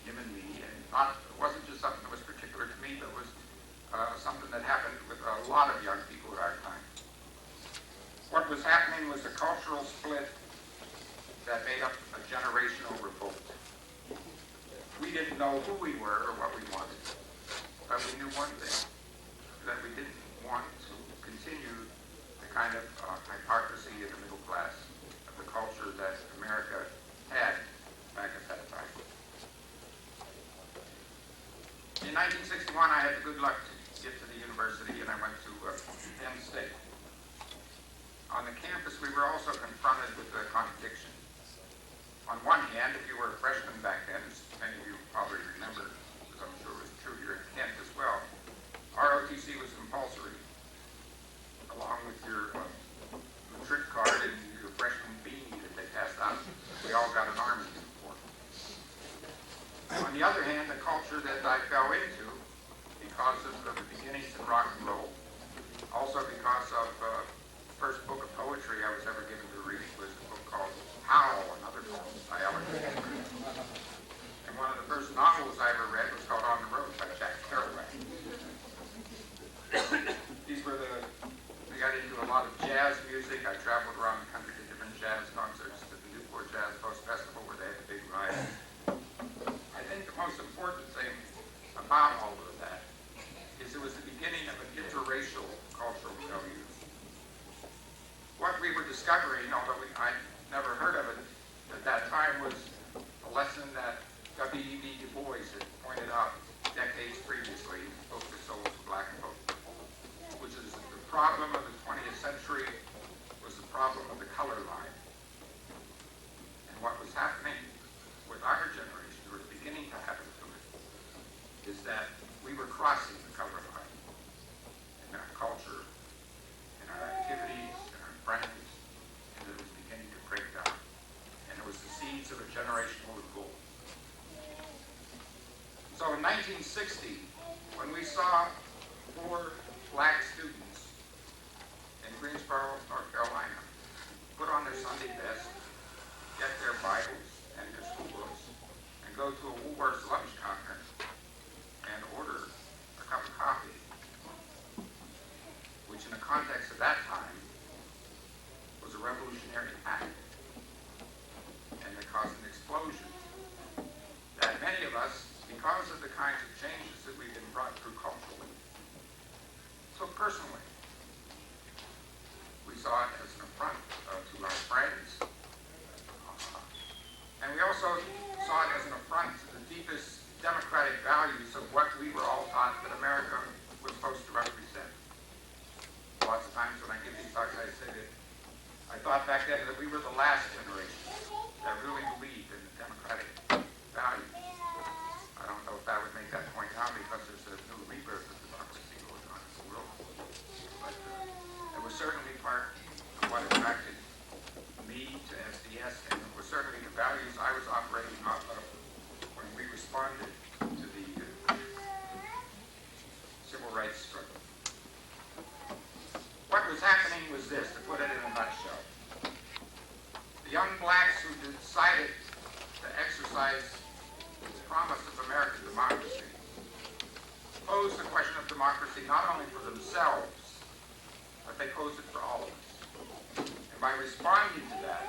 him and me. And it wasn't just something that was particular to me, but was something that happened with a lot of young people at our time. What was happening was a cultural split that made up a generational revolt. We didn't know who we were or what we wanted, but we knew one thing, that we didn't want to continue the kind of hypocrisy in the middle class of the culture that America had back at that time. In 1961, I had the good luck to get to the university, and I went to Penn State. On the campus, we were also confronted with the contradiction. On one hand, if you were a freshman back then, as many of you probably remember, because I'm sure it was true here at Kent as well, ROTC was compulsory, along with your matric card and your freshman beanie that they passed out. We all got an Army uniform. On the other hand, the culture that I fell into, because of the beginnings in rock and roll, also because of the first book of poetry I was ever given to read was a book called Howl, another poem by Ellen Ginsberg. And one of the first novels I ever read was called On the Road by Jack Kerouac. We got into a lot of jazz music. I traveled around the country to different jazz concerts, to the Newport Jazz Coast Festival where they had a big ride. I think the most important thing about all of that is it was the beginning of an interracial cultural milieu. What we were discovering, although I'd never heard of it at that time, was a lesson that W.E.B. Du Bois had pointed out decades previously in his book, The Souls of Black Folk, which is the problem of the 20th century was the problem of the color line. And what was happening with our generation, or was beginning to happen to it, is that we were crossing the color line in our culture, in our activities, in our friends, and it was beginning to break down. And it was the seeds of a generational revolt. So in 1960, when we saw 4 black students in Greensboro, North Carolina, put on their Sunday best, get their Bibles and their school books, and go to a Woolworth's lunch counter and order a cup of coffee, which in the context of that time was a revolutionary act, and it caused an explosion that many of us, because of the kinds of changes that we've been brought through culturally, took personally. We saw it as an affront to our friends, and we also saw it as an affront to the deepest democratic values of what we were all taught that America was supposed to represent. Lots of times when I give these talks, I say that I thought back then that we were the last generation that really believed in the democratic values. I don't know if I would make that point now because there's a new rebirth of democracy going on in the world. But it was certainly part of what attracted me to SDS, and it was certainly the values I was operating off of when we responded to the civil rights struggle. What was happening was this, to put it in a nutshell. The young blacks who decided to exercise the promise of American democracy posed the question of democracy not only for themselves, but they posed it for all of us. And by responding to that,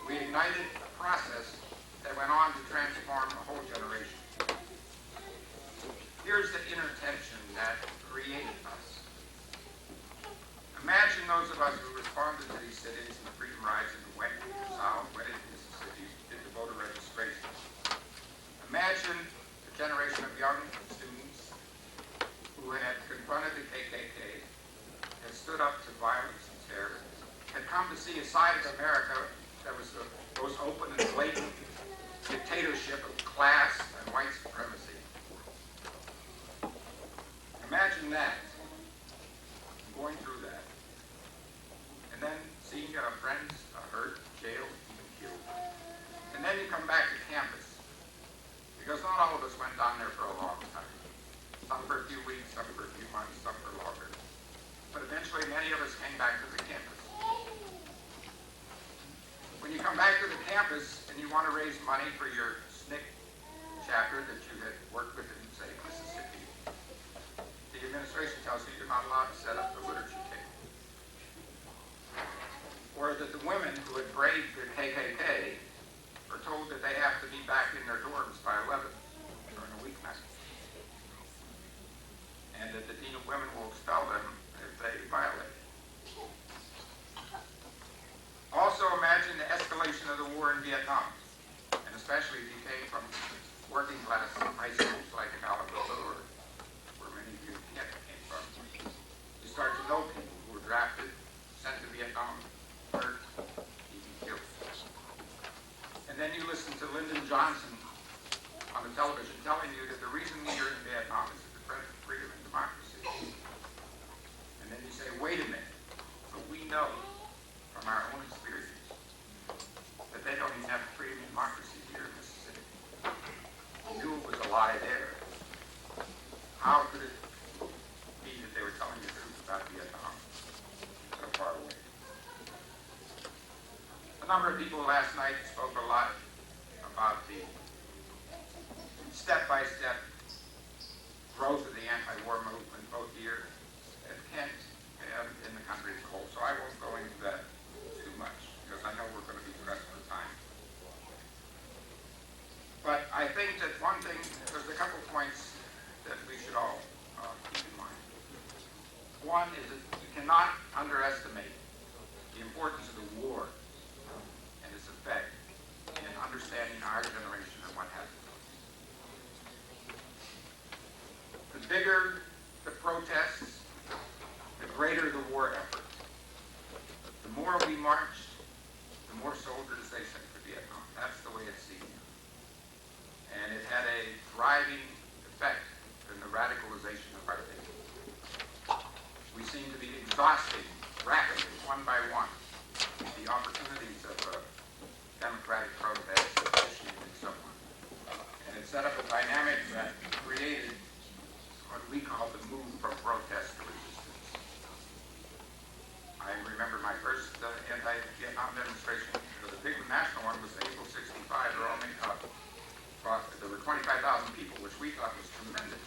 We ignited a process that went on to transform a whole generation. Here's the inner tension that created us. Imagine those of us who responded to these sit-ins and the freedom rides and went south, went into Mississippi, did the voter registration. Imagine a generation of young students who had confronted the KKK, had stood up to violence and terror, had come to see a side of America that was the most open and blatant dictatorship of class and white supremacy. Imagine that, going through that, and then seeing friends hurt, jailed, even killed. And then you come back to campus, because not all of us went down there for a long time. Some for a few weeks, some for a few months, some for longer. But eventually many of us came back to the campus. When you come back to the campus and you want to raise money for your SNCC chapter that you had worked with in, say, Mississippi, the administration tells you you're not allowed to set up the literature table. Or that the women who had braved the KKK are told that they have to be back in their dorms by 11 during a weeknight. And that the Dean of Women will expel them if they violate. Also imagine the escalation of the war in Vietnam, and especially if you came from working class high schools like in Alabama or where many of you came from. You start to know people who were drafted, sent to Vietnam, hurt, even killed. And then you listen to Lyndon Johnson on the television telling you that the reason you're in Vietnam is to defend freedom and democracy. And then you say, wait a minute, but we know from our own experience that they don't even have freedom and democracy here in Mississippi. You knew it was a lie there. How could it be that they were telling the truth about Vietnam so far away? A number of people last night spoke a lot about the step-by-step growth of the anti-war movement both here at Kent and in the country as a whole. So I won't go into that too much because I know we're going to be pressed for time. But I think that one thing, there's a couple points that we should all keep in mind. One is that you cannot underestimate the importance of the war and its effect in understanding our generation and what happened. The bigger the protests, the greater the war effort. The more we marched, the more soldiers they sent to Vietnam. That's the way it's seen. And it had a driving effect in the radicalization of our thinking. We seem to be exhausting rapidly, one by one, the opportunities of democratic protest, petitioning, and so on. And it set up a dynamic that created what we call the move from protest to resistance. I remember my first anti-Vietnam demonstration, the big national one was April '65. There were 25,000 people, which we thought was tremendous.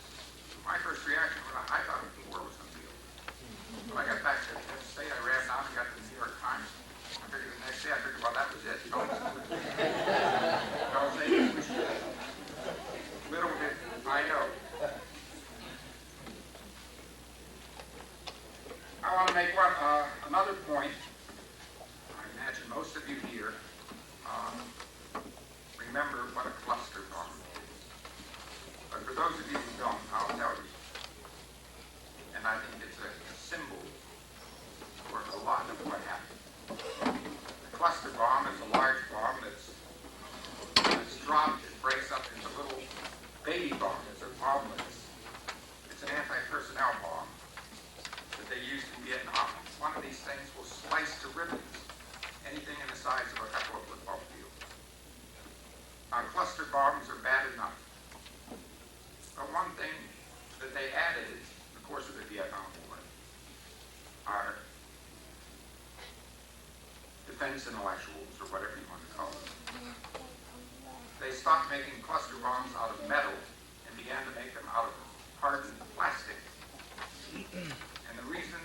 My first reaction was I thought the war was going to be over. When I got back to the state, I ran down and got the New York Times. I figured the next day, well, that was it. Little did I know. I want to make another point. I imagine most of you here remember what a cluster bomb is. But for those of you who don't, I'll tell you. And I think it's a symbol for a lot of what happened. A cluster bomb is a large bomb that's dropped and breaks up into little baby bombs or bomblets. It's an anti-personnel bomb that they used in Vietnam. One of these things will slice to ribbons anything in the size of a couple of football fields. Now, cluster bombs are bad enough. But one thing that they added in the course of the Vietnam War are defense intellectuals, or whatever you want to call them. They stopped making cluster bombs out of metal and began to make them out of hardened plastic. And the reason,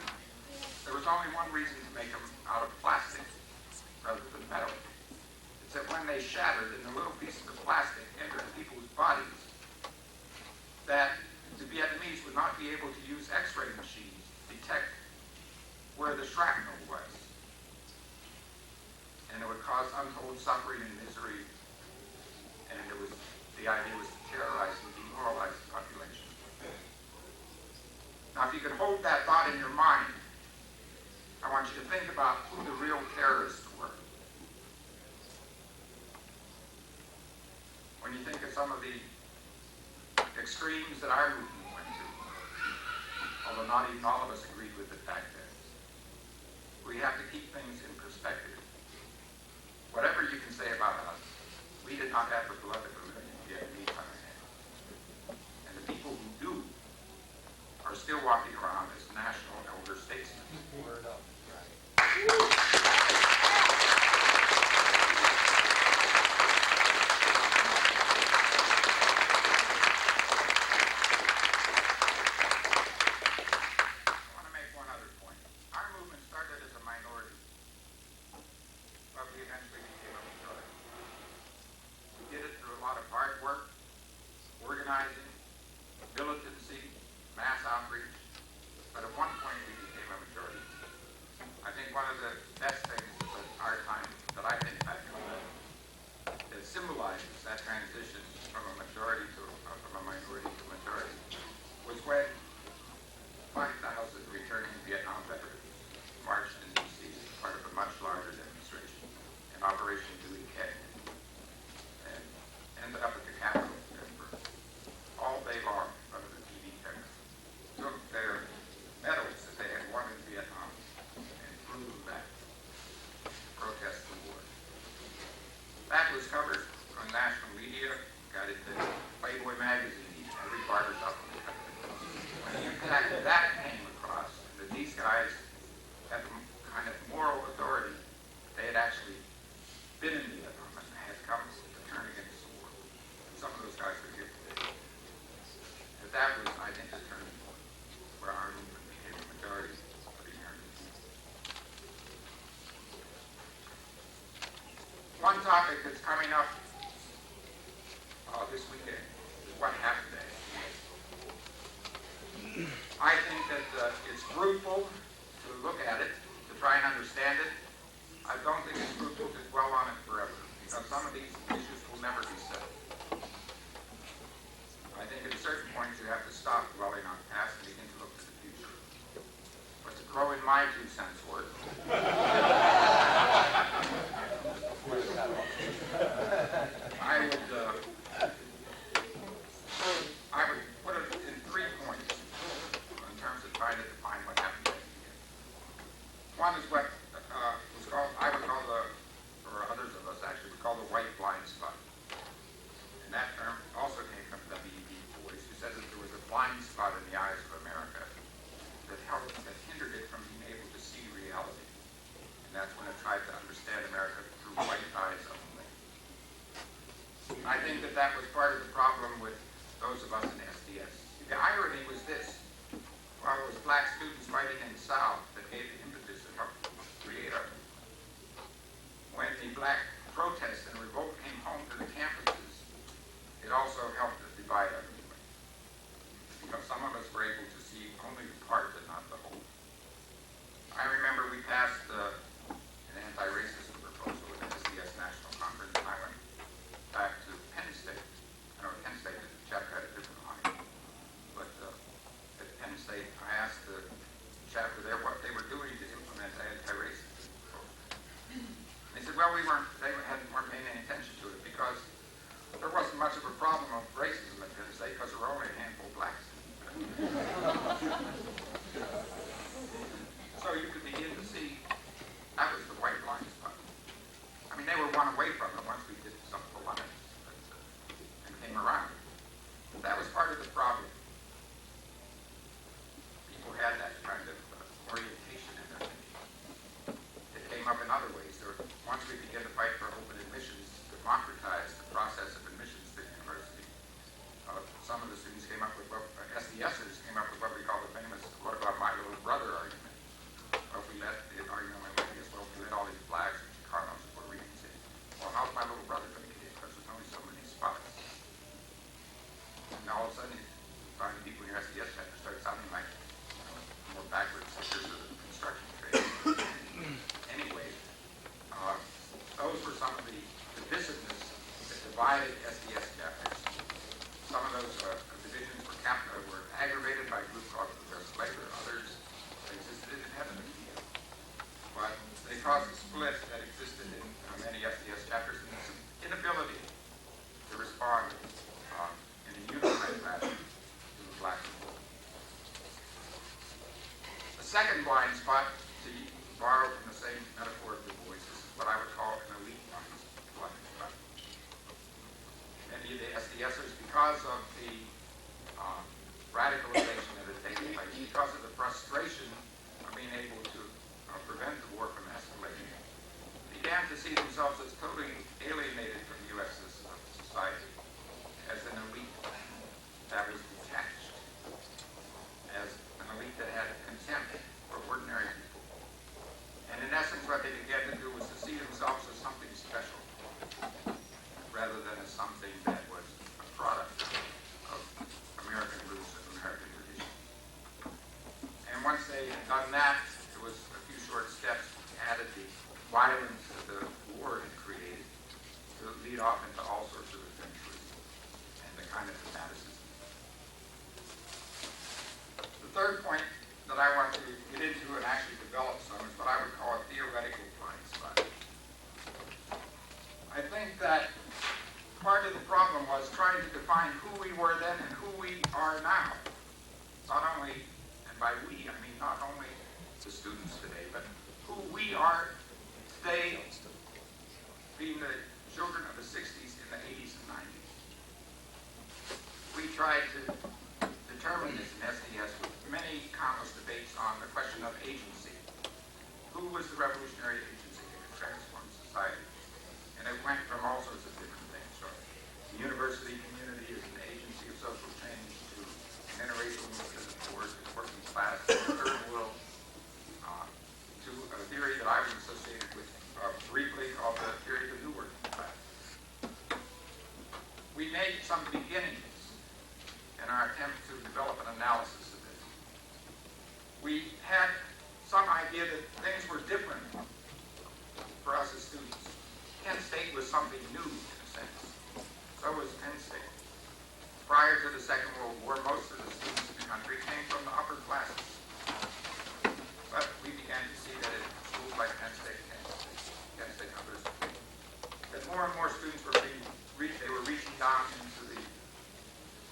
there was only one reason to make them out of plastic rather than metal. that when they shattered and the little pieces of plastic entered people's bodies, that the Vietnamese would not be able to use X-ray machines to detect where the shrapnel was. And it would cause untold suffering and misery. And the idea was to terrorize and demoralize the population. Now, if you can hold that thought in your mind, I want you to think about who the real terrorists were. When you think of some of the extremes that our movement went to, although not even all of us agreed with it back then, we have to keep things in perspective. Whatever you can say about us, we did not have the blood of the Vietnamese on our hands. And the people who do are still walking around as national elder statesmen. Word up. One topic that's coming up this weekend is what happened to SDS. I think that it's fruitful to look at it, to try and understand it. I don't think it's fruitful to dwell on it forever, because some of these issues will never be settled. I think at a certain point you have to stop dwelling on the past and begin to look to the future. But to throw in my 2 cents worth, I would put it in 3 points in terms of trying to define what happened to SDS. One is what was called, I would call or others of us actually would call the white blind spot. And that term also came from W.E.B. Du Bois, who said that there was a blind spot in the eyes of America that hindered it from being able to see reality. And that's when it tried to understand America through white eyes only. I think that that was part of the problem with those of us in SDS. The irony was this: while it was black students fighting in the South that gave the impetus and helped create our movement, when the black protests and revolt came home to the campuses, it also helped to divide our movement, because some of us were able to see only the part and not the whole. I remember we passed an anti-racism proposal at the SDS National Conference, and I went back to Penn State. I know at Penn State the chapter had a different line, but at Penn State I asked the chapter there what they were doing to implement anti-racism proposal. They said, well, they weren't paying any attention to it because there wasn't much of a problem of racism at Penn State because there were only a handful of blacks. So you could begin to see that was the white blind spot. I mean, they were one away from it once we did some polemics and came around. But that was part of the problem. People had that kind of orientation in their thinking. It came up in other ways. Once we began to fight for open admissions, democratize the process of admissions to the university, some of the students second blind spot, to borrow from the same metaphor of Du Bois, is what I would call an elite blind spot. Many of the SDSers, because of the radicalization that had taken place, because of the frustration of being able to prevent the war from escalating, began to see themselves as totally alienated from the U.S. society, as an elite that was detached, as an elite that had contempt for ordinary people. And in essence, what they began to do was to see themselves as something special, rather than as something that was a product of American roots and American tradition. And once they had done that, it was a few short steps added the violence that the war had created to lead off into all sorts of adventures and the kind of fanaticism. The third point that I want to get into and actually develop some is what I would call a theoretical blind spot. I think that part of the problem was trying to define who we were then and who we are now. Not only, and by we, I mean not only the students today, but who we are today, being the children of the 60s and the 80s and 90s. We tried to determine this in SDS with many countless debates on the question of agency. Who was the revolutionary agency that could transform society? And it went from all sorts of different things. So the university community is an agency of social change, to interracial movement, to the working class, to the third world, to a theory that I was associated with briefly called the theory of the new working class. We made some beginnings in our attempt to develop an analysis of this. We had some idea that things were different for us as students. Penn State was something new in a sense. So was Penn State. Prior to the Second World War, most of the students in the country came from the upper classes. But we began to see that in schools like Penn State and others, that more and more students were reaching down into the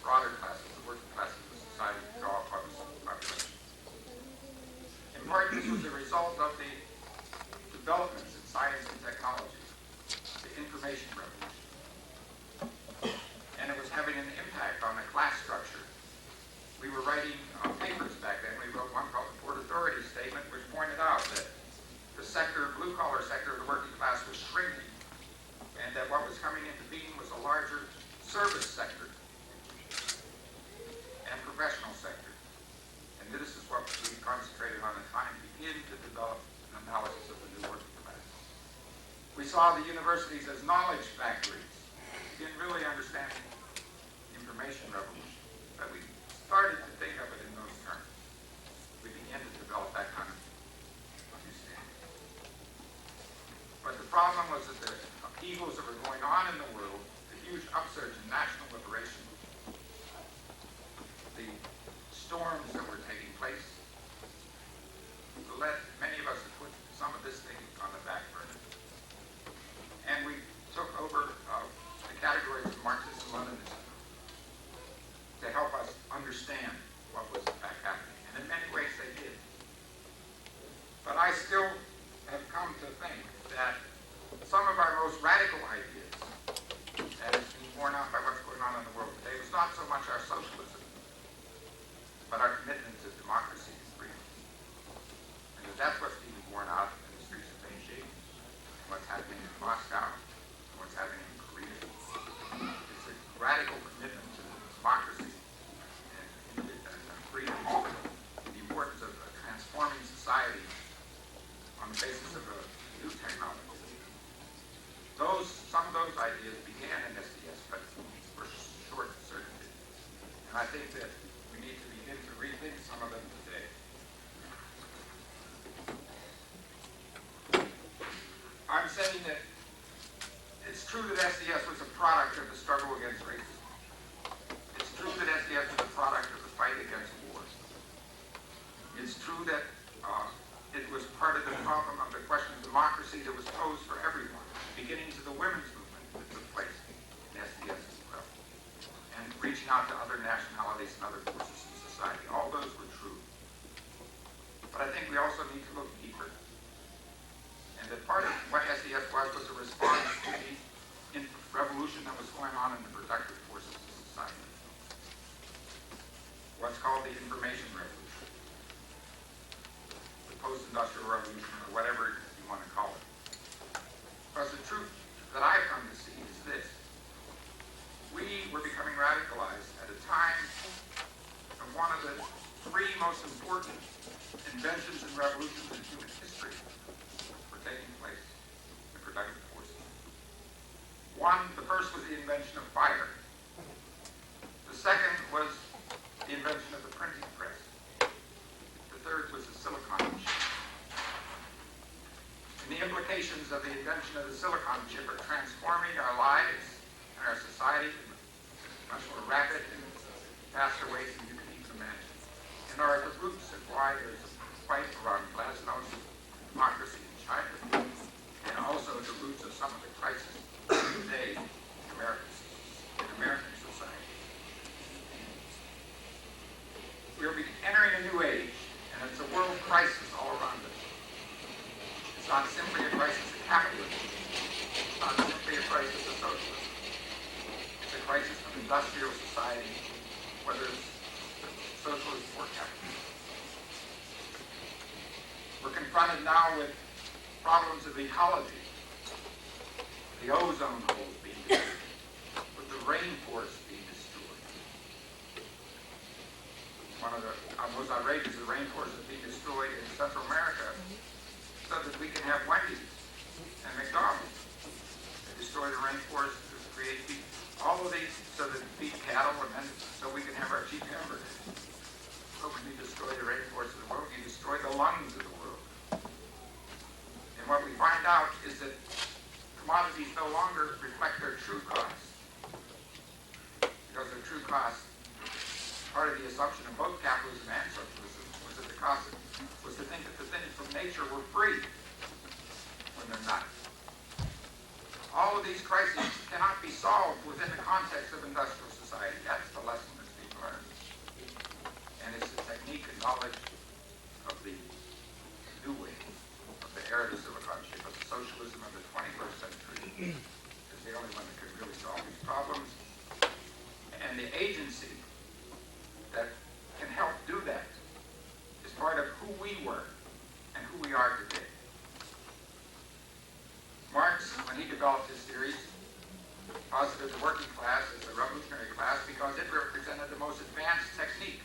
broader classes, the working classes of society, to draw upon the population. In part, this was a result of the developments in science and technology, the information revolution. And it was having an impact on the class structure. We were writing papers back then. We wrote one called the Port Authority Statement, which pointed out that the sector, blue-collar sector of the working class was shrinking, and that what was coming into being was a larger service sector and professional sector. And this is what we concentrated on at the time, begin to develop an analysis of the new working class. We saw the universities as knowledge factories. We didn't really understand the information revolution, but we started to think of it in those terms. We began to develop that kind of understanding. But the problem was that the upheavals that were going on in the world, the huge upsurge in national liberation, the storms that were taking place, led many of us to put some of this thing on the back burner. And we took over the categories of Marxism and Leninism to help us understand what was in fact happening. And in many ways they did. But I still have come to think that some of our most radical ideas, as being borne out by what's going on in the world today, was not so much our socialism, but our commitment to democracy and freedom. And that's what's being borne out in the streets of Beijing, and what's happening in Moscow, and what's happening in Korea. It's a radical commitment to democracy and freedom, and the importance of transforming society on the basis of a new technology. Some of those ideas began in SDS, but were short-circuited. And I think that we need to begin to rethink some of them today. I'm saying that it's true that SDS was a product of the struggle against racism. It's true that SDS was a product of the fight against war. It's true that it was part of the problem of the question of democracy that was posed for everyone, beginning to the women's movement that took place in SDS as well, and reaching out to other nationalities and other forces in society. All those were true. But But I think we also need to look deeper. And that part of what SDS was a response to the revolution that was going on in the productive forces of society. What's called the information revolution. The post-industrial revolution, or whatever you want to call it. Because the truth that I've come to see is this. We were becoming radicalized at a time when one of the three most important inventions and revolutions in human history were taking place, the productive forces. The first was the invention of fire. The second was the invention of the printing press. The third was the silicon chip. And the implications of the invention of the silicon chip are transforming our lives and our society in much more rapid and faster ways than you can even imagine. And are the roots of why there's a fight around glasnost, democracy in China, and also the roots of some of the crises today in American society. We're entering a new age, and it's a world crisis all around us. It's not simply a crisis of capitalism. It's not simply a crisis of socialism. It's a crisis of industrial society, whether it's socialist or capitalist. We're confronted now with problems of ecology, the ozone holes being destroyed, with the rainforest being destroyed. One of the most outrageous, the rainforest is being destroyed in Central America so that we can have Wendy's and McDonald's. They destroy the rainforest to create beef. All of these so that feed cattle and then so we can have our cheap hamburgers. So when you destroy the rainforest of the world, you destroy the lungs of the world. And what we find out is that commodities no longer reflect their true cost. Because their true cost, part of the assumption of both capitalism and socialism, was that the cost was to think that the things from nature were free when they're not. All of these crises cannot be solved within the context of industrial society. That's the lesson that's being learned. And it's the technique and knowledge of the new way, of the era of the silicon chip, of the socialism of the 21st century, is the only one that can really solve these problems. And the agency that can help do that is part of who we were and who we are today. Marx, when he developed his theories, posited the working class as the revolutionary class because it represented the most advanced technique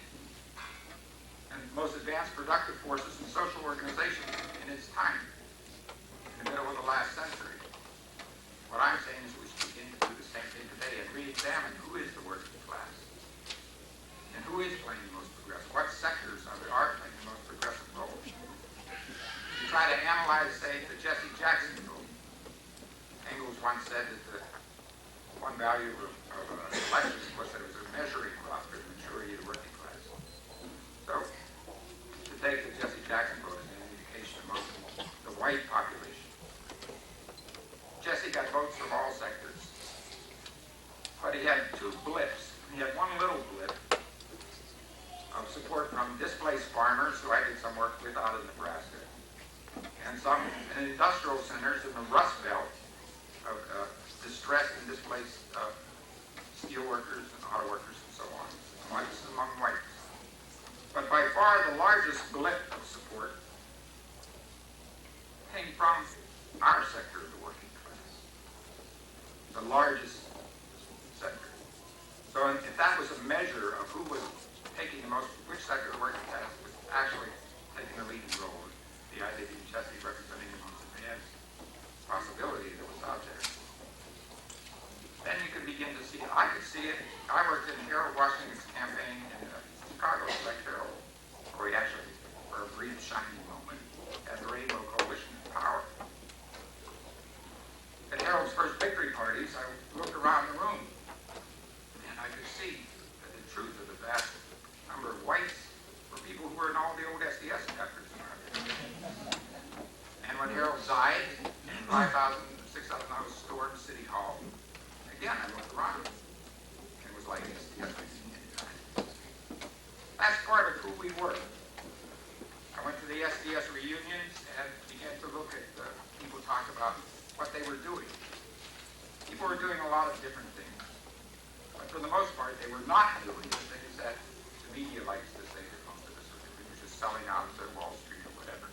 and most advanced productive forces and social organizations in its time, in the middle of the last century. What I'm saying is we should begin to do the same thing today and re-examine who is the working class and who is playing the most progressive, what sectors are playing the most progressive role. You try to analyze, say, the Jesse Jackson role. Engels once said that the one value of elections was that it was a measuring rod for the maturity of the working class. So, to take the Jesse Jackson vote as an indication of the white population. Jesse got votes from all sectors, but he had two blips. He had one little blip of support from displaced farmers, who I did some work with out in Nebraska, and some industrial centers in the Rust Belt, of distressed and displaced steel workers and auto workers and so on, among whites. But by far the largest blip of support came from our sector of the working class. The largest sector. So if that was a measure of who was taking the most, which sector of the working class was actually taking the leading role, the idea of Jesse representing the most advanced possibility that was out there. Then you could begin to see it. I could see it. I worked in Harold Washington's campaign in Chicago, like Harold, where he actually, for a brief shining moment, had the Rainbow Coalition in power. At Harold's first victory parties, I looked around the room, and I could see that the truth of the vast number of whites were people people were doing a lot of different things. But for the most part, they were not doing the things that the media likes to say that most of us are doing. They were just selling out to Wall Street or whatever.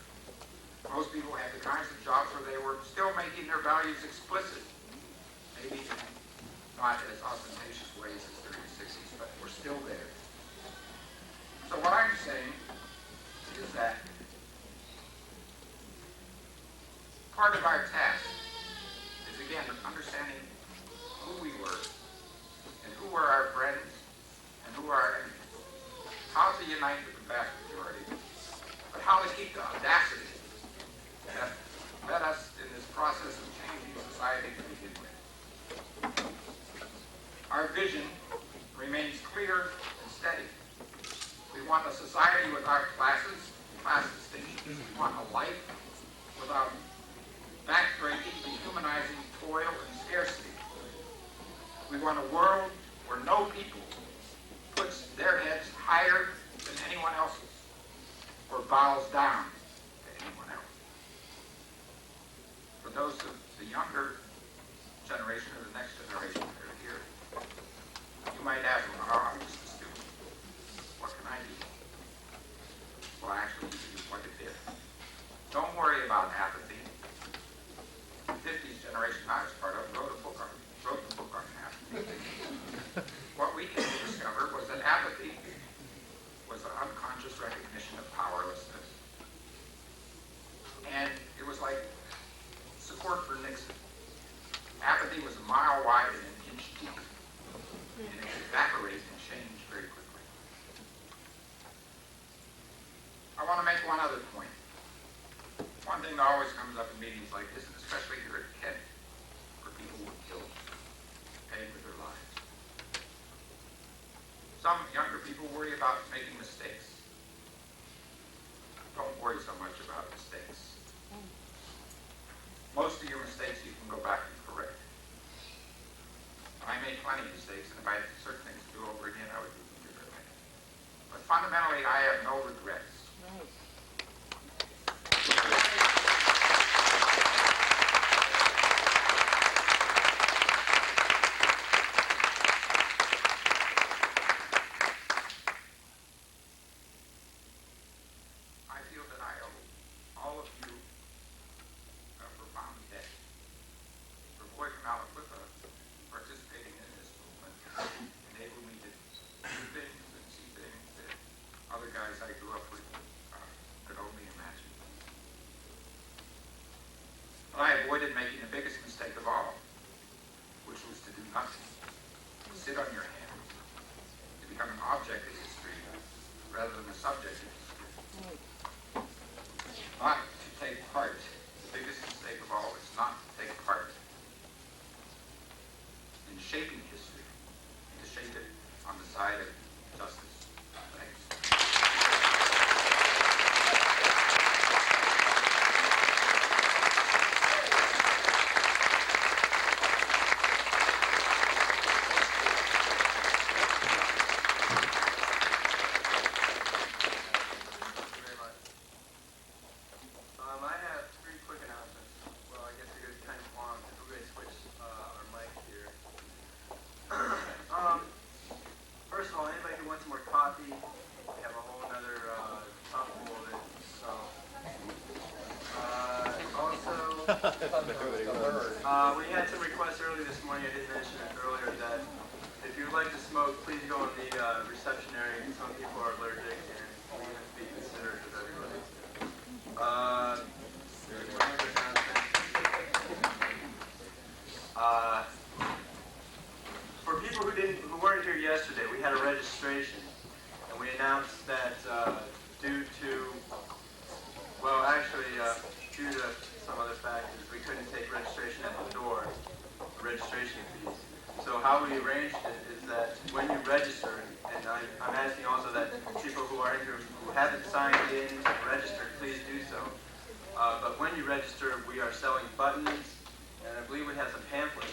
Most people had the kinds of jobs where they were still making their values explicit. Maybe in not as ostentatious ways as during the 60s, but we're still there. So what I'm saying is that part of our task is, again, understanding who we were and who were our friends and who are our enemies. How to unite with the vast majority, but how to keep the audacity that led us in this process of changing society to begin with. Our vision remains clear and steady. We want a society without classes, class distinctions. We want a life without backbreaking, dehumanizing toil and scarcity. We want a world where no people puts their heads higher than anyone else's or bows down to anyone else. For those of the younger generation or the next generation that are here, you might ask, well, I'm just a student. What can I do? Well, actually, you can do quite a bit. Don't worry about apathy. The 50s generation I was part of wrote the book on apathy. What we came to discover was that apathy was an unconscious recognition of powerlessness. And it was like support for Nixon. Apathy was a mile wide and an inch deep. And it evaporates and change very quickly. I want to make one other point. One thing that always comes up in meetings like this, and especially here at Kent, where people were killed, paid with their lives. Some younger people worry about making mistakes. Don't worry so much about mistakes. Most of your mistakes you can go back and correct. I made plenty of mistakes, and if I had certain things to do over again, I would do them differently. But fundamentally, I have no regrets. Right. I feel that I owe all of you a profound debt for voicing out with us, participating in this movement, enabling me to do things and see things that other guys I grew up with could only imagine. But I avoided making the biggest mistake of all, which was to do nothing, to sit on your hands, to become an object of history rather than a subject of history. Not to take part. The biggest mistake of all is not to take part in shaping history, and to shape it on the side of justice. Thanks. Very much. I have three quick announcements. Well, I guess they're kind of long because we're going to switch our mic here. First of all, anybody who wants more coffee, we have a whole other top full of it. So, also, we had some requests earlier this morning. I didn't mention it earlier that if you would like to smoke, please go in the reception area. Some people are allergic and we have to be considerate of everybody. For people who weren't here yesterday, we had a registration, and we announced that due to some other factors, we couldn't take registration at the door, registration fees. So how we arranged it is that when you register, and I'm asking also that people who are in here who haven't signed in and registered, please do so. But when you register, we are selling buttons, and I believe we have some pamphlets.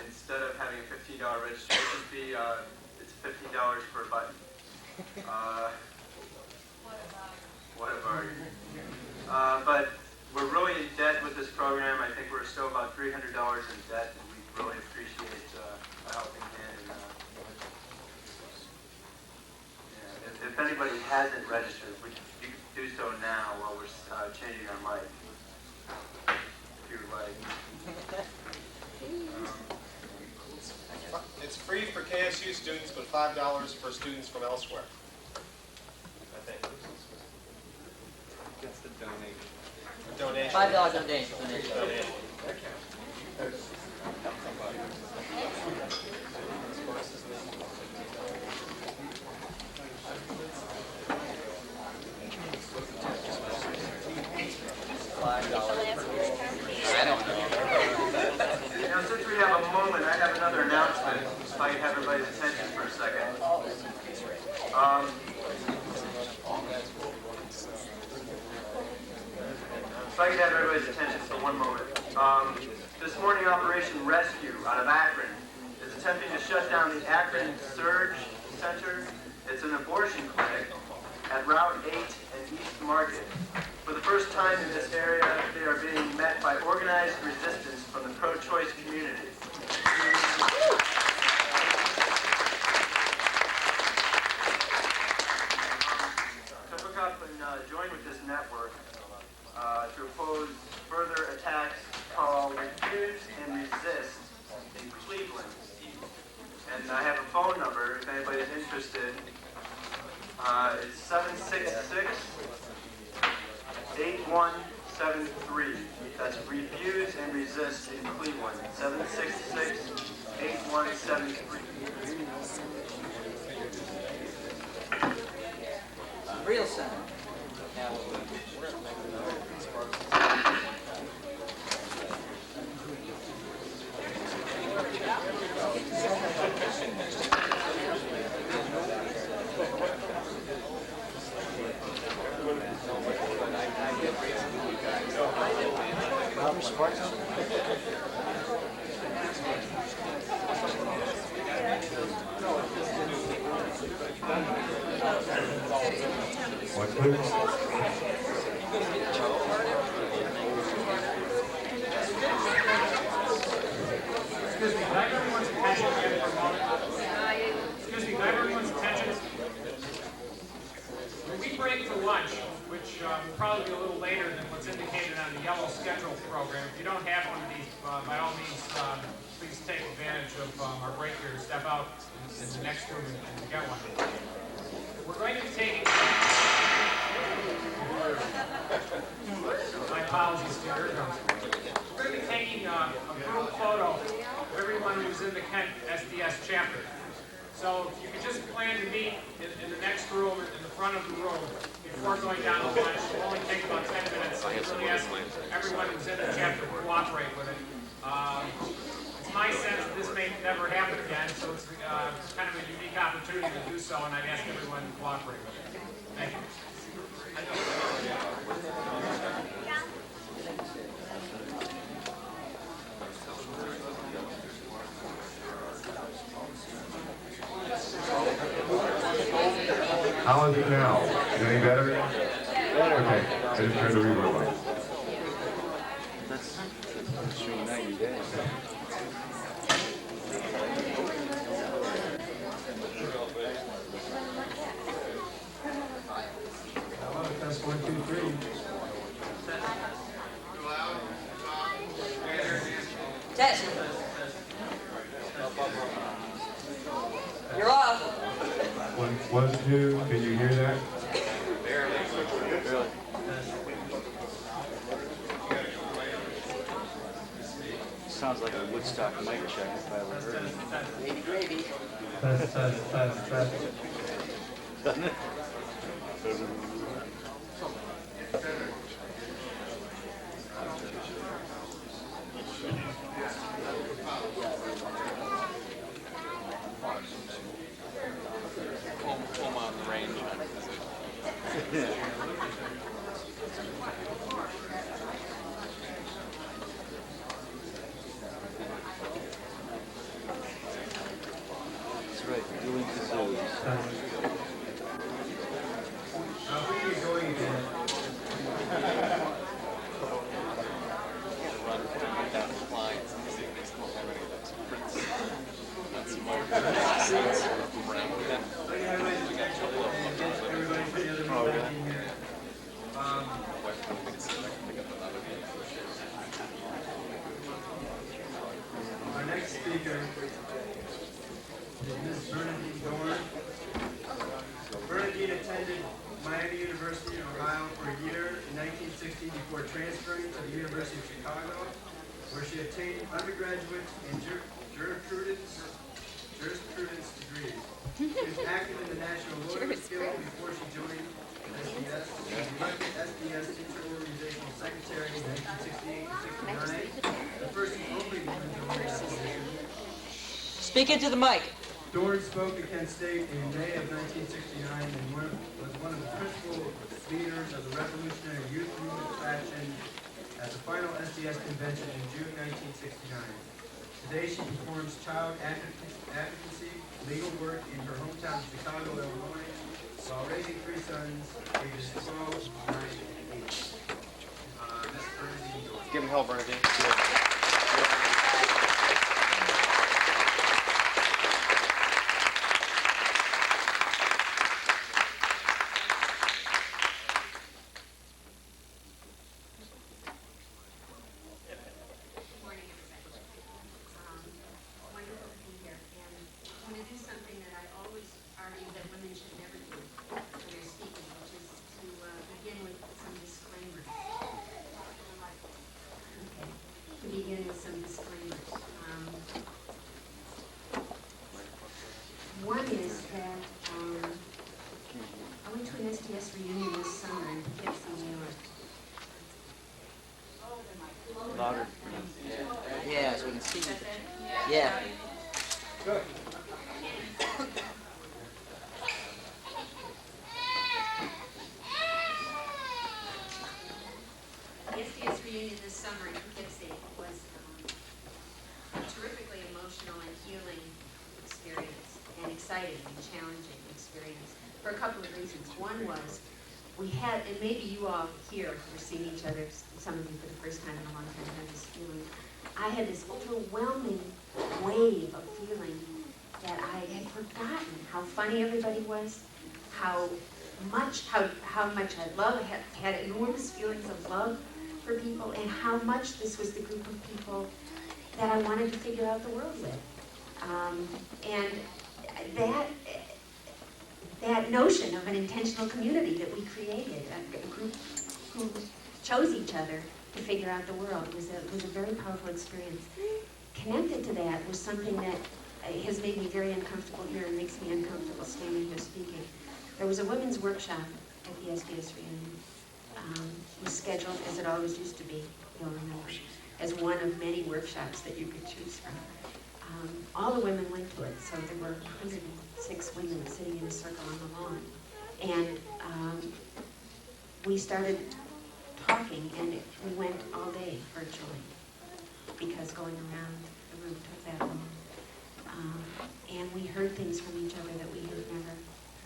Instead of having a $15 registration fee, it's $15 per button. What a bargain. But We're really in debt with this program. I think we're still about $300 in debt, and we really appreciate a helping hand. And, if anybody hasn't registered, you can do so now while we're changing our mic, if you would like. It's free for KSU students, but $5 for students from elsewhere. I think. It's the donation. Donation. $5 donation. Donation. Now, since we have a moment, I have another announcement. If I can have everybody's attention for a second. If I could have everybody's attention for one moment. This morning, Operation Rescue out of Akron is attempting to shut down the Akron Surge Center. It's an abortion clinic at Route 8 and East Market. For the first time in this area, they are being met by organized resistance from the pro-choice community. To hook up and join with this network to oppose further attacks called Refuse and Resist in Cleveland. And I have a phone number if anybody's interested. It's 766-8173. That's Refuse and Resist in Cleveland. 766-8173. Real center. What, please? Excuse me, can I have everyone's attention again for a moment? Excuse me, can I have everyone's attention? When we break for lunch, which will probably be a little later than what's indicated on the yellow schedule program, if you don't have one of these, by all means, please take advantage of our break here to step out in the next room and get one. We're going to be taking... My apologies, here it comes. We're going to be taking a group photo of everyone who's in the Kent SDS chapter. So if you could just plan to meet in the next room, in the front of the room, before going down to lunch. It will only take about 10 minutes. So I really ask everyone who's in the chapter to cooperate with it. It's my sense that this may never happen again, so it's kind of a unique opportunity to do so, and I'd ask everyone to cooperate with it. Thank you. How is it now? Is it any better? Okay, I just turned the reverb on. That's between 90 days. Hello, test 1, 2, 3. Test. You're off. 1, 2, can you hear that? Barely. Sounds like a Woodstock mic check if I ever heard it. Baby gravy. Test. Doesn't it? Home on the range. That's right, doing kazooes. Where are you going again? logo. being here. Our next speaker is Ms. Bernadine Dorn. Bernadine attended Miami University in Ohio for a year in 1960 before transferring to the University of Chicago, where she obtained undergraduate and jurisprudence degrees. She was active in the National Lawyers Guild before she joined SDS. She was elected SDS Interorganizational Secretary in 1968 and 69, the first and only woman to hold that position. Speak into the mic. Dorn spoke at Kent State in May of 1969 and was one of the principal leaders of the Revolutionary Youth Movement faction at the final SDS convention in June 1969. Today she performs child advocacy, legal work in her hometown of Chicago, Illinois, while raising 3 sons, ages 12, 9, and 8. Miss Bernadine Dorn. Give him hell, Bernadine. One is that I went to an SDS reunion this summer in Poughkeepsie, New York. Louder. Yeah, so we can see you. Yeah. Good. The SDS reunion this summer in Poughkeepsie was a terrifically emotional and healing experience, and exciting and challenging experience for a couple of reasons. One was we had, and maybe you all here were seeing each other, some of you for the first time in a long time, had this feeling. I had this overwhelming wave of feeling that I had forgotten how funny everybody was, how much I love, had enormous feelings of love for people, and how much this was the group of people that I wanted to figure out the world with. And that notion of an intentional community that we created, a group who chose each other to figure out the world, was a very powerful experience. Connected to that was something that has made me very uncomfortable here and makes me uncomfortable standing here speaking. There was a women's workshop at the SDS reunion. It was scheduled, as it always used to be, you'll remember, as one of many workshops that you could choose from. All the women went to it, so there were 106 women sitting in a circle on the lawn. And we started talking, and we went all day virtually, because going around the room took that long. And we heard things from each other that we had never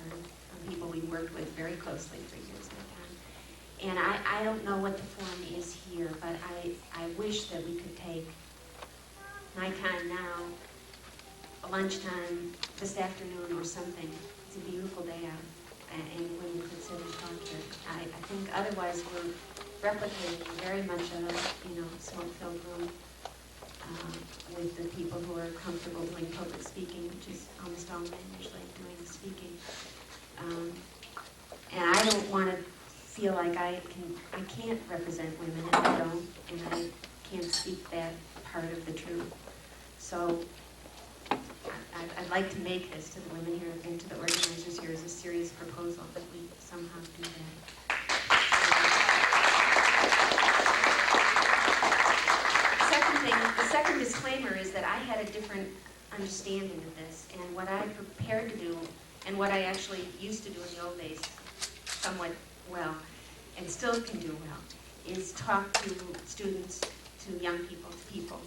heard from people we worked with very closely for years at a time. And I don't know what the forum is here, but I wish that we could take nighttime now, lunchtime, this afternoon or something. It's a beautiful day out, and when we could sit and talk here. I think otherwise we're replicating very much a smoke-filled room with the people who are comfortable doing public speaking, which is almost all men usually doing the speaking. And I don't want to feel like I can't represent women, and I don't, and I can't speak that part of the truth. So I'd like to make this to the women here and to the organizers here as a serious proposal that we somehow do that. The second disclaimer is that I had a different understanding of this, and what I prepared to do, and what I actually used to do in the old days somewhat well, and still can do well, is talk to students, to young people, to people,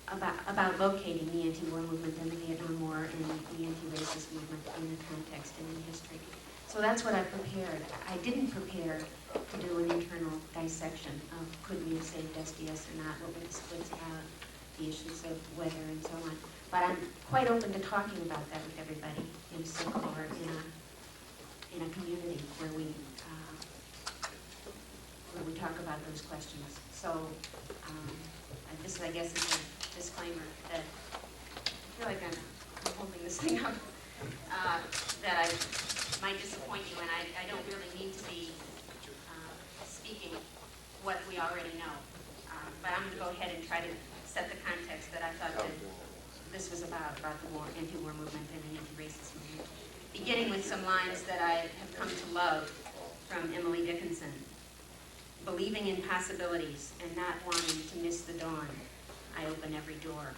about locating the anti-war movement and the Vietnam War and the anti-racist movement in the context and in history. So that's what I prepared. I didn't prepare to do an internal dissection of could we have saved SDS or not, what were the splits about, the issues of weather and so on. But I'm quite open to talking about that with everybody in a circle or in a community where we talk about those questions. So and this, I guess, is a disclaimer that I feel like I'm holding this thing up, that I might disappoint you, and I don't really need to be speaking what we already know. But I'm going to go ahead and try to set the context that I thought that this was about the war, anti-war movement and the anti-racist movement. Beginning with some lines that I have come to love from Emily Dickinson. Believing in possibilities and not wanting to miss the dawn, I open every door.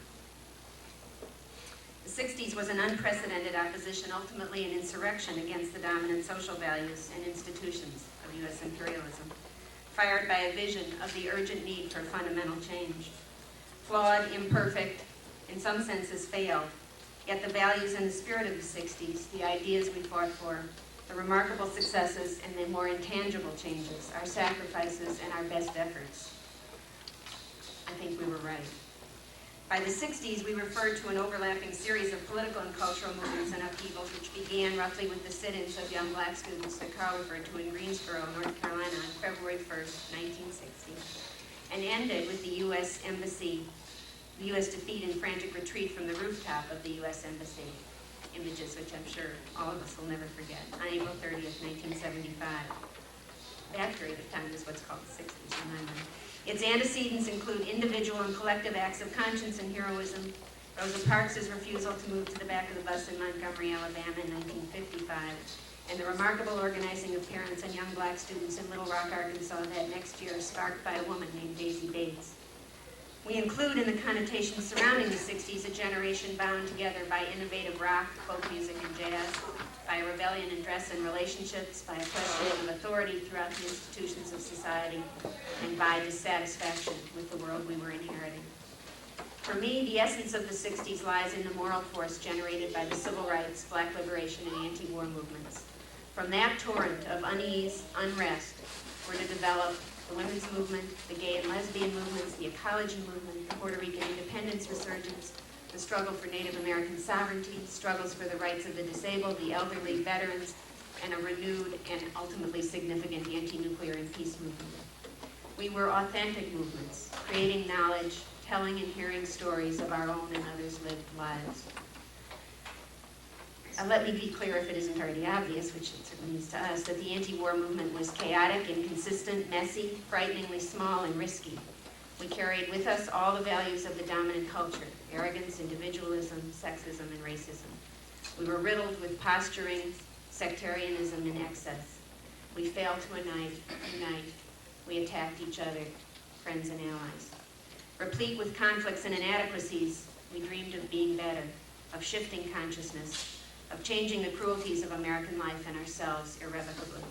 The 60s was an unprecedented opposition, ultimately an insurrection against the dominant social values and institutions of U.S. imperialism, fired by a vision of the urgent need for fundamental change. Flawed, imperfect, in some senses failed, yet the values and the spirit of the 60s, the ideas we fought for, the remarkable successes and the more intangible changes, our sacrifices and our best efforts. I think we were right. By the 60s, we referred to an overlapping series of political and cultural movements and upheavals which began roughly with the sit-ins of young black students that Carl referred to in Greensboro, North Carolina on February 1st, 1960, and ended with the U.S. Embassy, the U.S. defeat and frantic retreat from the rooftop of the U.S. Embassy. Images which I'm sure all of us will never forget, on April 30th, 1975. That period of time is what's called the 60s in my mind. Its antecedents include individual and collective acts of conscience and heroism, Rosa Parks' refusal to move to the back of the bus in Montgomery, Alabama in 1955, and the remarkable organizing of parents and young black students in Little Rock, Arkansas that next year, sparked by a woman named Daisy Bates. We include in the connotations surrounding the 60s a generation bound together by innovative rock, folk music, and jazz, by a rebellion in dress and relationships, by a questioning of authority throughout the institutions of society, and by dissatisfaction with the world we were inheriting. For me, the essence of the 60s lies in the moral force generated by the civil rights, black liberation, and anti-war movements. From that torrent of unease, unrest, were to develop the women's movement, the gay and lesbian movements, the ecology movement, the Puerto Rican independence resurgence, the struggle for Native American sovereignty, struggles for the rights of the disabled, the elderly, veterans, and a renewed and ultimately significant anti-nuclear and peace movement. We were authentic movements, creating knowledge, telling and hearing stories of our own and others' lived lives. Let me be clear, if it isn't already obvious, which it certainly is to us, that the anti-war movement was chaotic, inconsistent, messy, frighteningly small, and risky. We carried with us all the values of the dominant culture: arrogance, individualism, sexism, and racism. We were riddled with posturing, sectarianism, and excess. We failed to unite. We attacked each other, friends and allies. Replete with conflicts and inadequacies, we dreamed of being better, of shifting consciousness, of changing the cruelties of American life and ourselves irrevocably.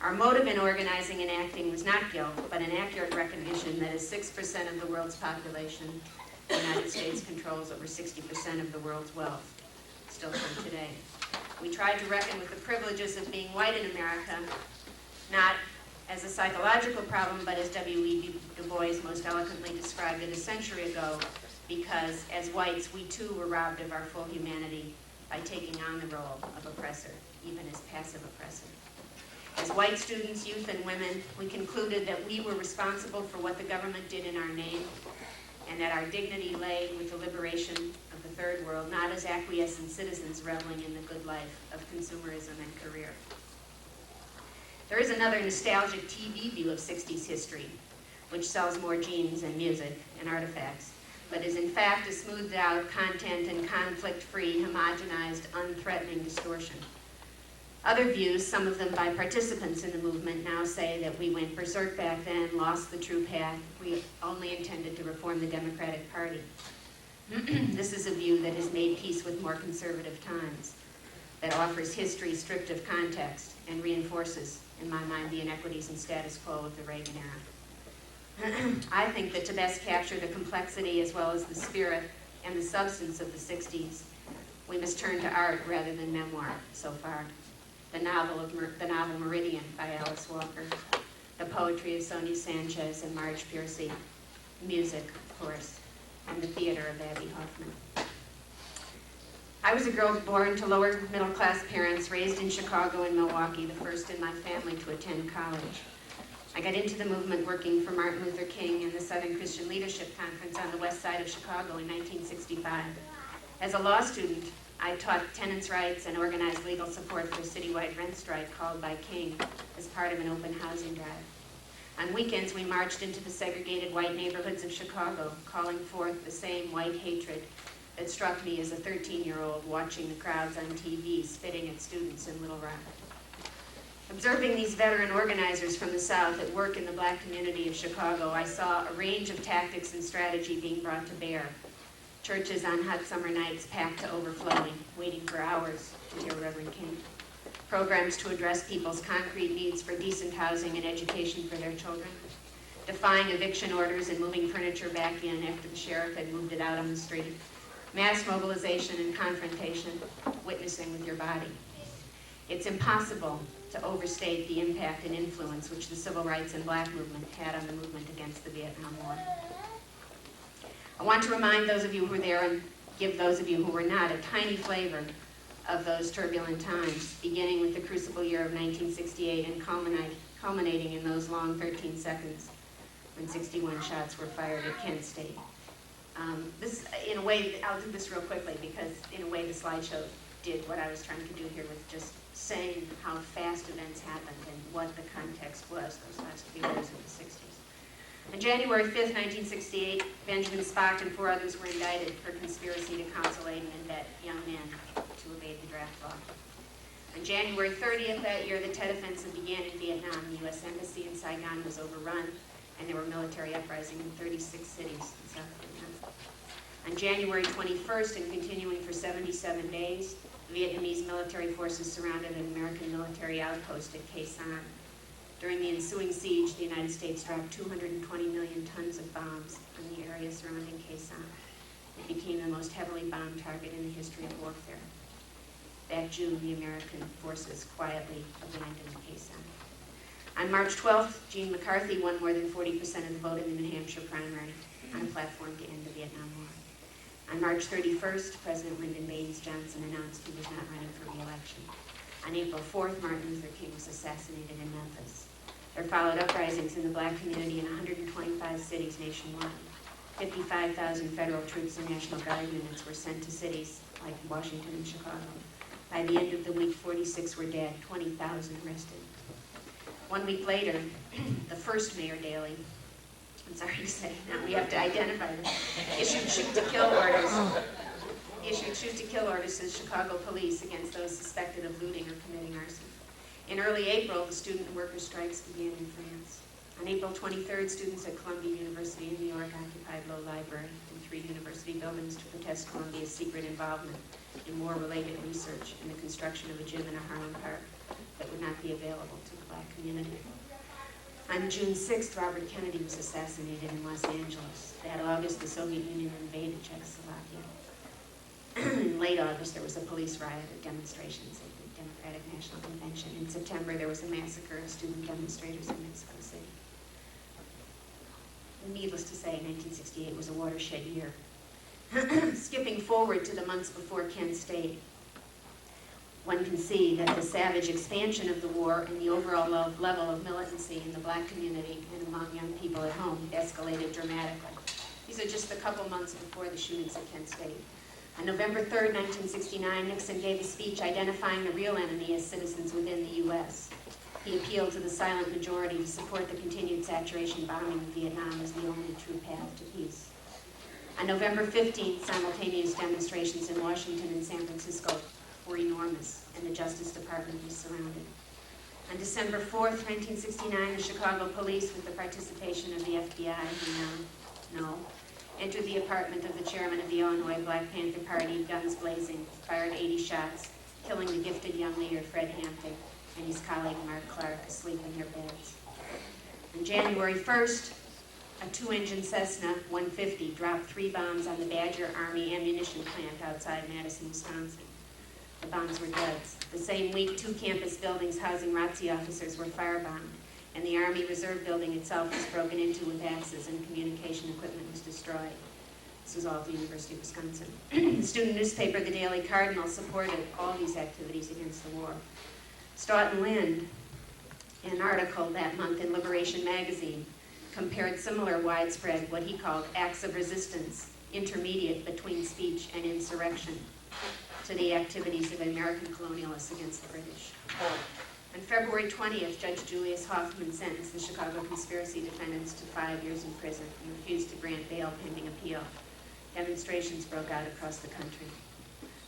Our motive in organizing and acting was not guilt, but an accurate recognition that as 6% of the world's population, the United States controls over 60% of the world's wealth, still true today. We tried to reckon with the privileges of being white in America, not as a psychological problem, but as W.E. Du Bois most eloquently described it a century ago, because as whites, we too were robbed of our full humanity by taking on the role of oppressor, even as passive oppressor. As white students, youth, and women, we concluded that we were responsible for what the government did in our name, and that our dignity lay with the liberation of the third world, not as acquiescent citizens reveling in the good life of consumerism and career. There is another nostalgic TV view of 60s history, which sells more jeans and music and artifacts, but is in fact a smoothed out, content and conflict-free, homogenized, unthreatening distortion. Other views, some of them by participants in the movement, now say that we went berserk back then, lost the true path, we only intended to reform the Democratic Party. This is a view that has made peace with more conservative times, that offers history stripped of context and reinforces, in my mind, the inequities and status quo of the Reagan era. I think that to best capture the complexity as well as the spirit and the substance of the 60s, we must turn to art rather than memoir so far. The novel Meridian by Alice Walker, the poetry of Sonia Sanchez and Marge Piercy, music, of course, and the theater of Abby Hoffman. I was a girl born to lower middle class parents, raised in Chicago and Milwaukee, the first in my family to attend college. I got into the movement working for Martin Luther King and the Southern Christian Leadership Conference on the west side of Chicago in 1965. As a law student, I taught tenants' rights and organized legal support for a citywide rent strike called by King as part of an open housing drive. On weekends, we marched into the segregated white neighborhoods of Chicago, calling forth the same white hatred that struck me as a 13-year-old watching the crowds on TV spitting at students in Little Rock. Observing these veteran organizers from the South at work in the black community of Chicago, I saw a range of tactics and strategy being brought to bear. Churches on hot summer nights packed to overflowing, waiting for hours to hear Reverend King. Programs to address people's concrete needs for decent housing and education for their children. Defying eviction orders and moving furniture back in after the sheriff had moved it out on the street. Mass mobilization and confrontation, witnessing with your body. It's impossible to overstate the impact and influence which the civil rights and black movement had on the movement against the Vietnam War. I want to remind those of you who were there and give those of you who were not a tiny flavor of those turbulent times, beginning with the crucible year of 1968 and culminating in those long 13 seconds when 61 shots were fired at Kent State. This, in a way, I'll do this real quickly because in a way the slideshow did what I was trying to do here with just saying how fast events happened and what the context was those last few years of the 60s. On January 5th, 1968, Benjamin Spock and 4 others were indicted for conspiracy to counsel, aid, and abet young men to evade the draft law. On January 30th that year, the Tet Offensive began in Vietnam. The U.S. Embassy in Saigon was overrun, and there were military uprisings in 36 cities in South Vietnam. On January 21st, and continuing for 77 days, Vietnamese military forces surrounded an American military outpost at Khe Sanh. During the ensuing siege, the United States dropped 220 million tons of bombs on the area surrounding Khe Sanh. It became the most heavily bombed target in the history of warfare. That June, the American forces quietly abandoned Khe Sanh. On March 12th, Gene McCarthy won more than 40% of the vote in the New Hampshire primary on a platform to end the Vietnam War. On March 31st, President Lyndon Baines Johnson announced he was not running for re-election. On April 4th, Martin Luther King was assassinated in Memphis. There followed uprisings in the black community in 125 cities nationwide. 55,000 federal troops and National Guard units were sent to cities like Washington and Chicago. By the end of the week, 46 were dead, 20,000 arrested. 1 week later, the first Mayor Daley, I'm sorry to say, now we have to identify them, issued shoot-to-kill orders to Chicago police against those suspected of looting or committing arson. In early April, the student and worker strikes began in France. On April 23rd, students at Columbia University in New York occupied Low Library and 3 university buildings to protest Columbia's secret involvement in war-related research and the construction of a gym in a Harlem park that would not be available to the black community. On June 6th, Robert Kennedy was assassinated in Los Angeles. That August, the Soviet Union invaded Czechoslovakia. In late August, there was a police riot at demonstrations at the Democratic National Convention. In September, there was a massacre of student demonstrators in Mexico City. Needless to say, 1968 was a watershed year. Skipping forward to the months before Kent State, one can see that the savage expansion of the war and the overall level of militancy in the black community and among young people at home escalated dramatically. These are just a couple months before the shootings at Kent State. On November 3rd, 1969, Nixon gave a speech identifying the real enemy as citizens within the U.S. He appealed to the silent majority to support the continued saturation bombing of Vietnam as the only true path to peace. On November 15th, simultaneous demonstrations in Washington and San Francisco were enormous, and the Justice Department was surrounded. On December 4th, 1969, the Chicago police, with the participation of the FBI, who now know, entered the apartment of the chairman of the Illinois Black Panther Party, guns blazing, fired 80 shots, killing the gifted young leader Fred Hampton and his colleague Mark Clark asleep in their beds. On January 1st, a 2-engine Cessna 150 dropped 3 bombs on the Badger Army ammunition plant outside Madison, Wisconsin. The bombs were duds. The same week, 2 campus buildings housing ROTC officers were firebombed, and the Army Reserve Building itself was broken into with axes and communication equipment was destroyed. This was all at the University of Wisconsin. The student newspaper, the Daily Cardinal, supported all these activities against the war. Stoughton Lind, in an article that month in Liberation magazine, compared similar widespread, what he called acts of resistance, intermediate between speech and insurrection, to the activities of American colonialists against the British. On February 20th, Judge Julius Hoffman sentenced the Chicago conspiracy defendants to 5 years in prison and refused to grant bail pending appeal. Demonstrations broke out across the country.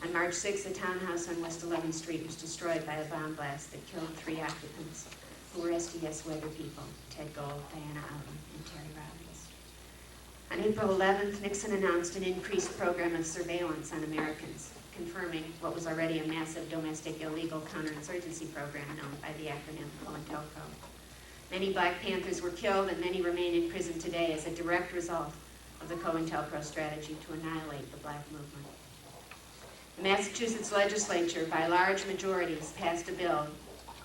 On March 6th, a townhouse on West 11th Street was destroyed by a bomb blast that killed 3 occupants, who were SDS weather people, Ted Gold, Diana Outland, and Terry Robbins. On April 11th, Nixon announced an increased program of surveillance on Americans, confirming what was already a massive domestic illegal counterinsurgency program known by the acronym COINTELPRO. Many Black Panthers were killed and many remain in prison today as a direct result of the COINTELPRO strategy to annihilate the Black movement. The Massachusetts legislature, by large majorities, passed a bill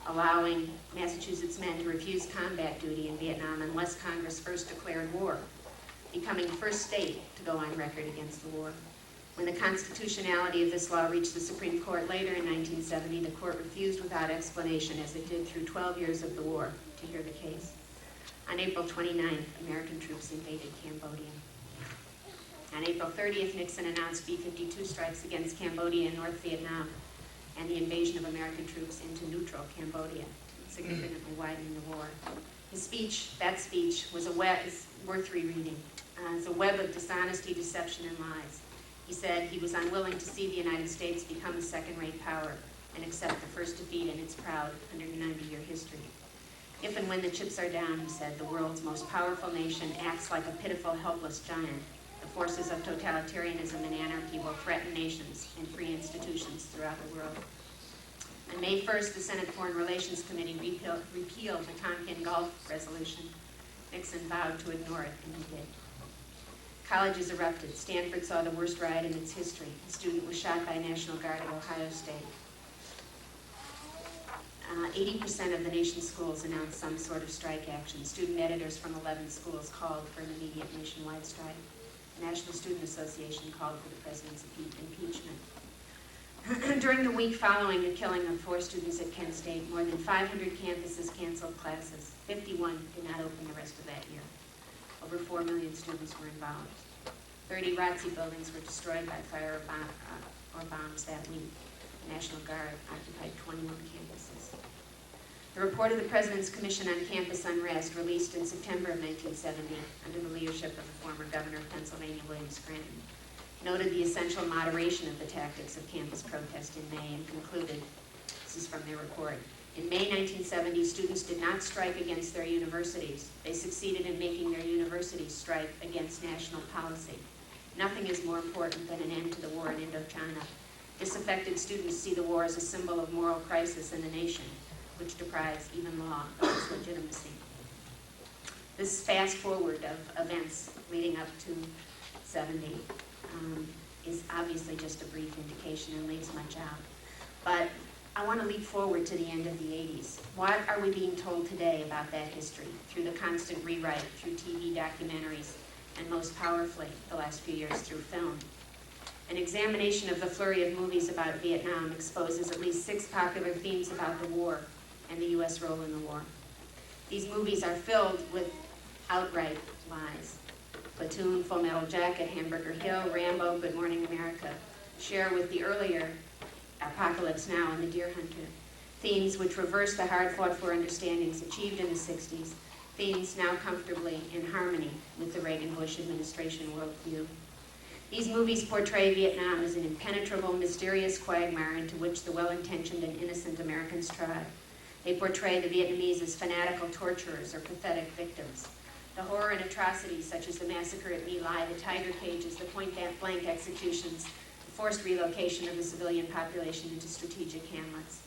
allowing Massachusetts men to refuse combat duty in Vietnam unless Congress first declared war, becoming the first state to go on record against the war. When the constitutionality of this law reached the Supreme Court later in 1970, the court refused without explanation, as it did through 12 years of the war, to hear the case. On April 29th, American troops invaded Cambodia. On April 30th, Nixon announced B-52 strikes against Cambodia and North Vietnam and the invasion of American troops into neutral Cambodia, significantly widening the war. His speech, that speech, is worth rereading. It's a web of dishonesty, deception, and lies. He said he was unwilling to see the United States become a second-rate power and accept the first defeat in its proud 190-year history. If and when the chips are down, he said, the world's most powerful nation acts like a pitiful, helpless giant. The forces of totalitarianism and anarchy will threaten nations and free institutions throughout the world. On May 1st, the Senate Foreign Relations Committee repealed the Tonkin Gulf Resolution. Nixon vowed to ignore it, and he did. Colleges erupted. Stanford saw the worst riot in its history. A student was shot by National Guard at Ohio State. 80% of the nation's schools announced some sort of strike action. Student editors from 11 schools called for an immediate nationwide strike. The National Student Association called for the president's impeachment. During the week following the killing of 4 students at Kent State, more than 500 campuses canceled classes. 51 did not open the rest of that year. Over 4 million students were involved. 30 ROTC buildings were destroyed by fire or bombs that week. The National Guard occupied 21 campuses. The report of the President's Commission on Campus Unrest, released in September of 1970 under the leadership of the former governor of Pennsylvania, William Scranton, noted the essential moderation of the tactics of campus protest in May and concluded, this is from their report, in May 1970, students did not strike against their universities. They succeeded in making their universities strike against national policy. Nothing is more important than an end to the war in Indochina. Disaffected students see the war as a symbol of moral crisis in the nation, which deprives even law of its legitimacy. This fast forward of events leading up to 70 is obviously just a brief indication and leaves much out. But I want to leap forward to the end of the 80s. What are we being told today about that history through the constant rewrite, through TV documentaries, and most powerfully, the last few years, through film? An examination of the flurry of movies about Vietnam exposes at least 6 popular themes about the war and the U.S. role in the war. These movies are filled with outright lies. Platoon, Full Metal Jacket, Hamburger Hill, Rambo, Good Morning America share with the earlier Apocalypse Now and The Deer Hunter themes which reverse the hard-fought-for understandings achieved in the 60s, themes now comfortably in harmony with the Reagan-Bush administration worldview. These movies portray Vietnam as an impenetrable, mysterious quagmire into which the well-intentioned and innocent Americans try. They portray the Vietnamese as fanatical torturers or pathetic victims. The horror and atrocities such as the massacre at My Lai, the tiger cages, the point-blank executions, the forced relocation of the civilian population into strategic hamlets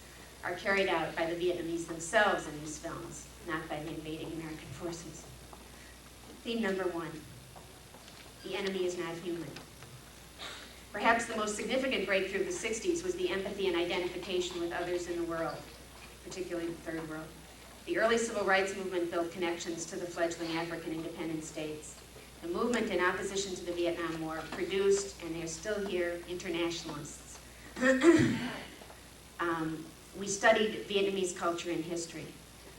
are carried out by the Vietnamese themselves in these films, not by the invading American forces. Theme number 1, the enemy is not human. Perhaps the most significant breakthrough of the 60s was the empathy and identification with others in the world, particularly the Third World. The early civil rights movement built connections to the fledgling African independent states. The movement in opposition to the Vietnam War produced, and they're still here, internationalists. We studied Vietnamese culture and history.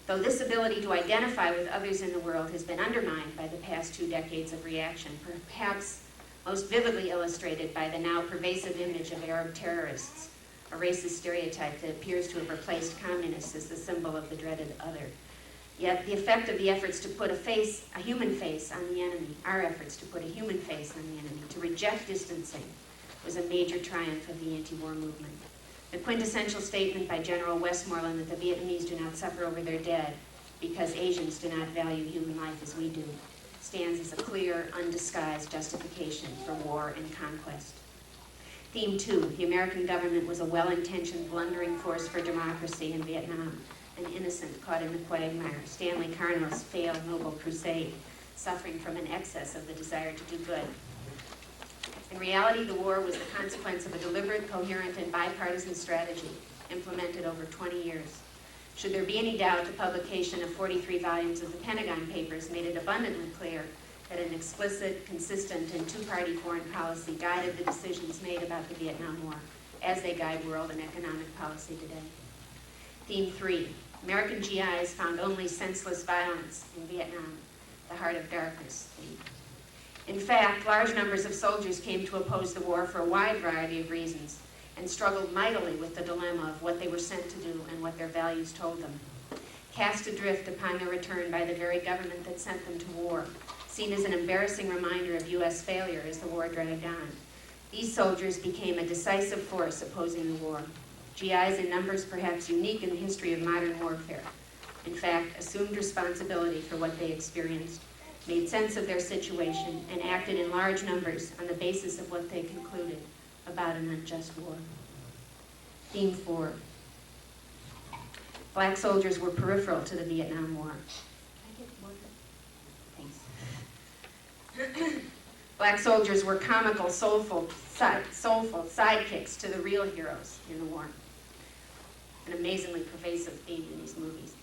Though this ability to identify with others in the world has been undermined by the past 2 decades of reaction, perhaps most vividly illustrated by the now pervasive image of Arab terrorists, a racist stereotype that appears to have replaced communists as the symbol of the dreaded other. Yet the effect of the efforts to put a human face on the enemy, our efforts to put a human face on the enemy, to reject distancing, was a major triumph of the anti-war movement. The quintessential statement by General Westmoreland that the Vietnamese do not suffer over their dead because Asians do not value human life as we do, stands as a clear, undisguised justification for war and conquest. Theme 2, the American government was a well-intentioned, blundering force for democracy in Vietnam, an innocent caught in the quagmire, Stanley Carnot's failed noble crusade, suffering from an excess of the desire to do good. In reality, the war was the consequence of a deliberate, coherent, and bipartisan strategy implemented over 20 years. Should there be any doubt, the publication of 43 volumes of the Pentagon Papers made it abundantly clear that an explicit, consistent, and two-party foreign policy guided the decisions made about the Vietnam War, as they guide world and economic policy today. Theme 3, American GIs found only senseless violence in Vietnam, the heart of darkness theme. In fact, large numbers of soldiers came to oppose the war for a wide variety of reasons and struggled mightily with the dilemma of what they were sent to do and what their values told them. Cast adrift upon their return by the very government that sent them to war, seen as an embarrassing reminder of U.S. failure as the war dragged on, these soldiers became a decisive force opposing the war. GIs in numbers perhaps unique in the history of modern warfare, in fact, assumed responsibility for what they experienced, made sense of their situation, and acted in large numbers on the basis of what they concluded about an unjust war. Theme 4. Black soldiers were peripheral to the Vietnam War. Can I get water? Thanks. Black soldiers were comical, soulful sidekicks to the real heroes in the war. An amazingly pervasive theme in these movies.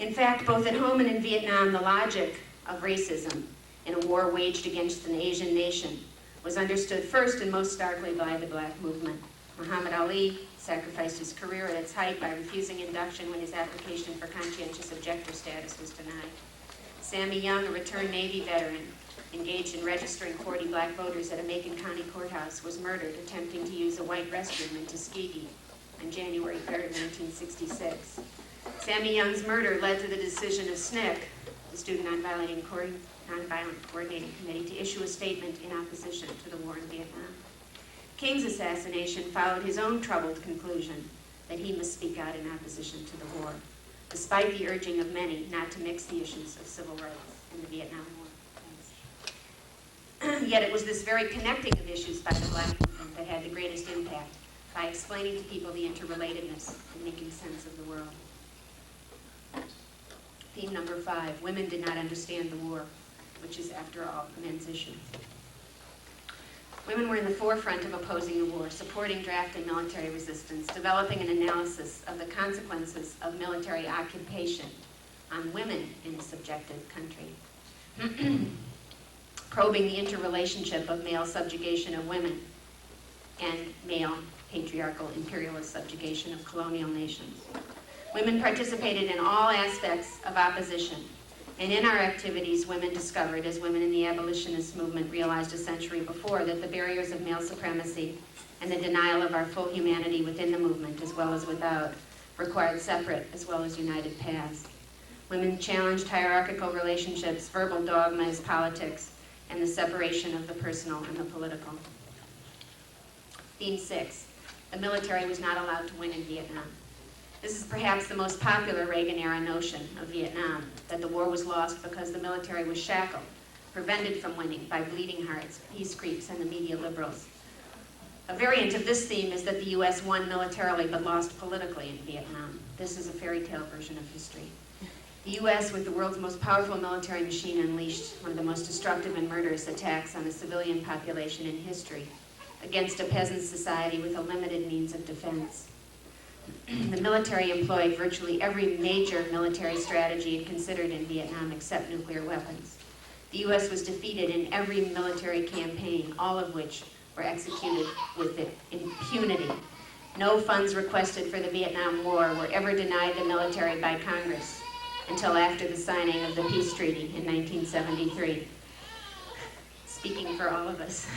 In fact, both at home and in Vietnam, the logic of racism in a war waged against an Asian nation was understood first and most starkly by the black movement. Muhammad Ali sacrificed his career at its height by refusing induction when his application for conscientious objector status was denied. Sammy Young, a returned Navy veteran, engaged in registering 40 black voters at a Macon County courthouse, was murdered attempting to use a white restroom in Tuskegee on January 3rd, 1966. Sammy Young's murder led to the decision of SNCC, the Student Nonviolent Coordinating Committee, to issue a statement in opposition to the war in Vietnam. King's assassination followed his own troubled conclusion that he must speak out in opposition to the war, despite the urging of many not to mix the issues of civil rights in the Vietnam War. Yet it was this very connecting of issues by the black movement that had the greatest impact by explaining to people the interrelatedness and making sense of the world. Theme number 5, women did not understand the war, which is, after all, a men's issue. Women were in the forefront of opposing the war, supporting draft and military resistance, developing an analysis of the consequences of military occupation on women in a subjected country, probing the interrelationship of male subjugation of women and male patriarchal imperialist subjugation of colonial nations. Women participated in all aspects of opposition, and in our activities, women discovered, as women in the abolitionist movement realized a century before, that the barriers of male supremacy and the denial of our full humanity within the movement, as well as without, required separate as well as united paths. Women challenged hierarchical relationships, verbal dogmas, politics, and the separation of the personal and the political. Theme 6, the military was not allowed to win in Vietnam. This is perhaps the most popular Reagan-era notion of Vietnam, that the war was lost because the military was shackled, prevented from winning by bleeding hearts, peace creeps, and the media liberals. A variant of this theme is that the U.S. won militarily but lost politically in Vietnam. This is a fairy tale version of history. The U.S., with the world's most powerful military machine, unleashed one of the most destructive and murderous attacks on the civilian population in history against a peasant society with a limited means of defense. The military employed virtually every major military strategy considered in Vietnam except nuclear weapons. The U.S. was defeated in every military campaign, all of which were executed with impunity. No funds requested for the Vietnam War were ever denied the military by Congress until after the signing of the peace treaty in 1973. Speaking for all of us.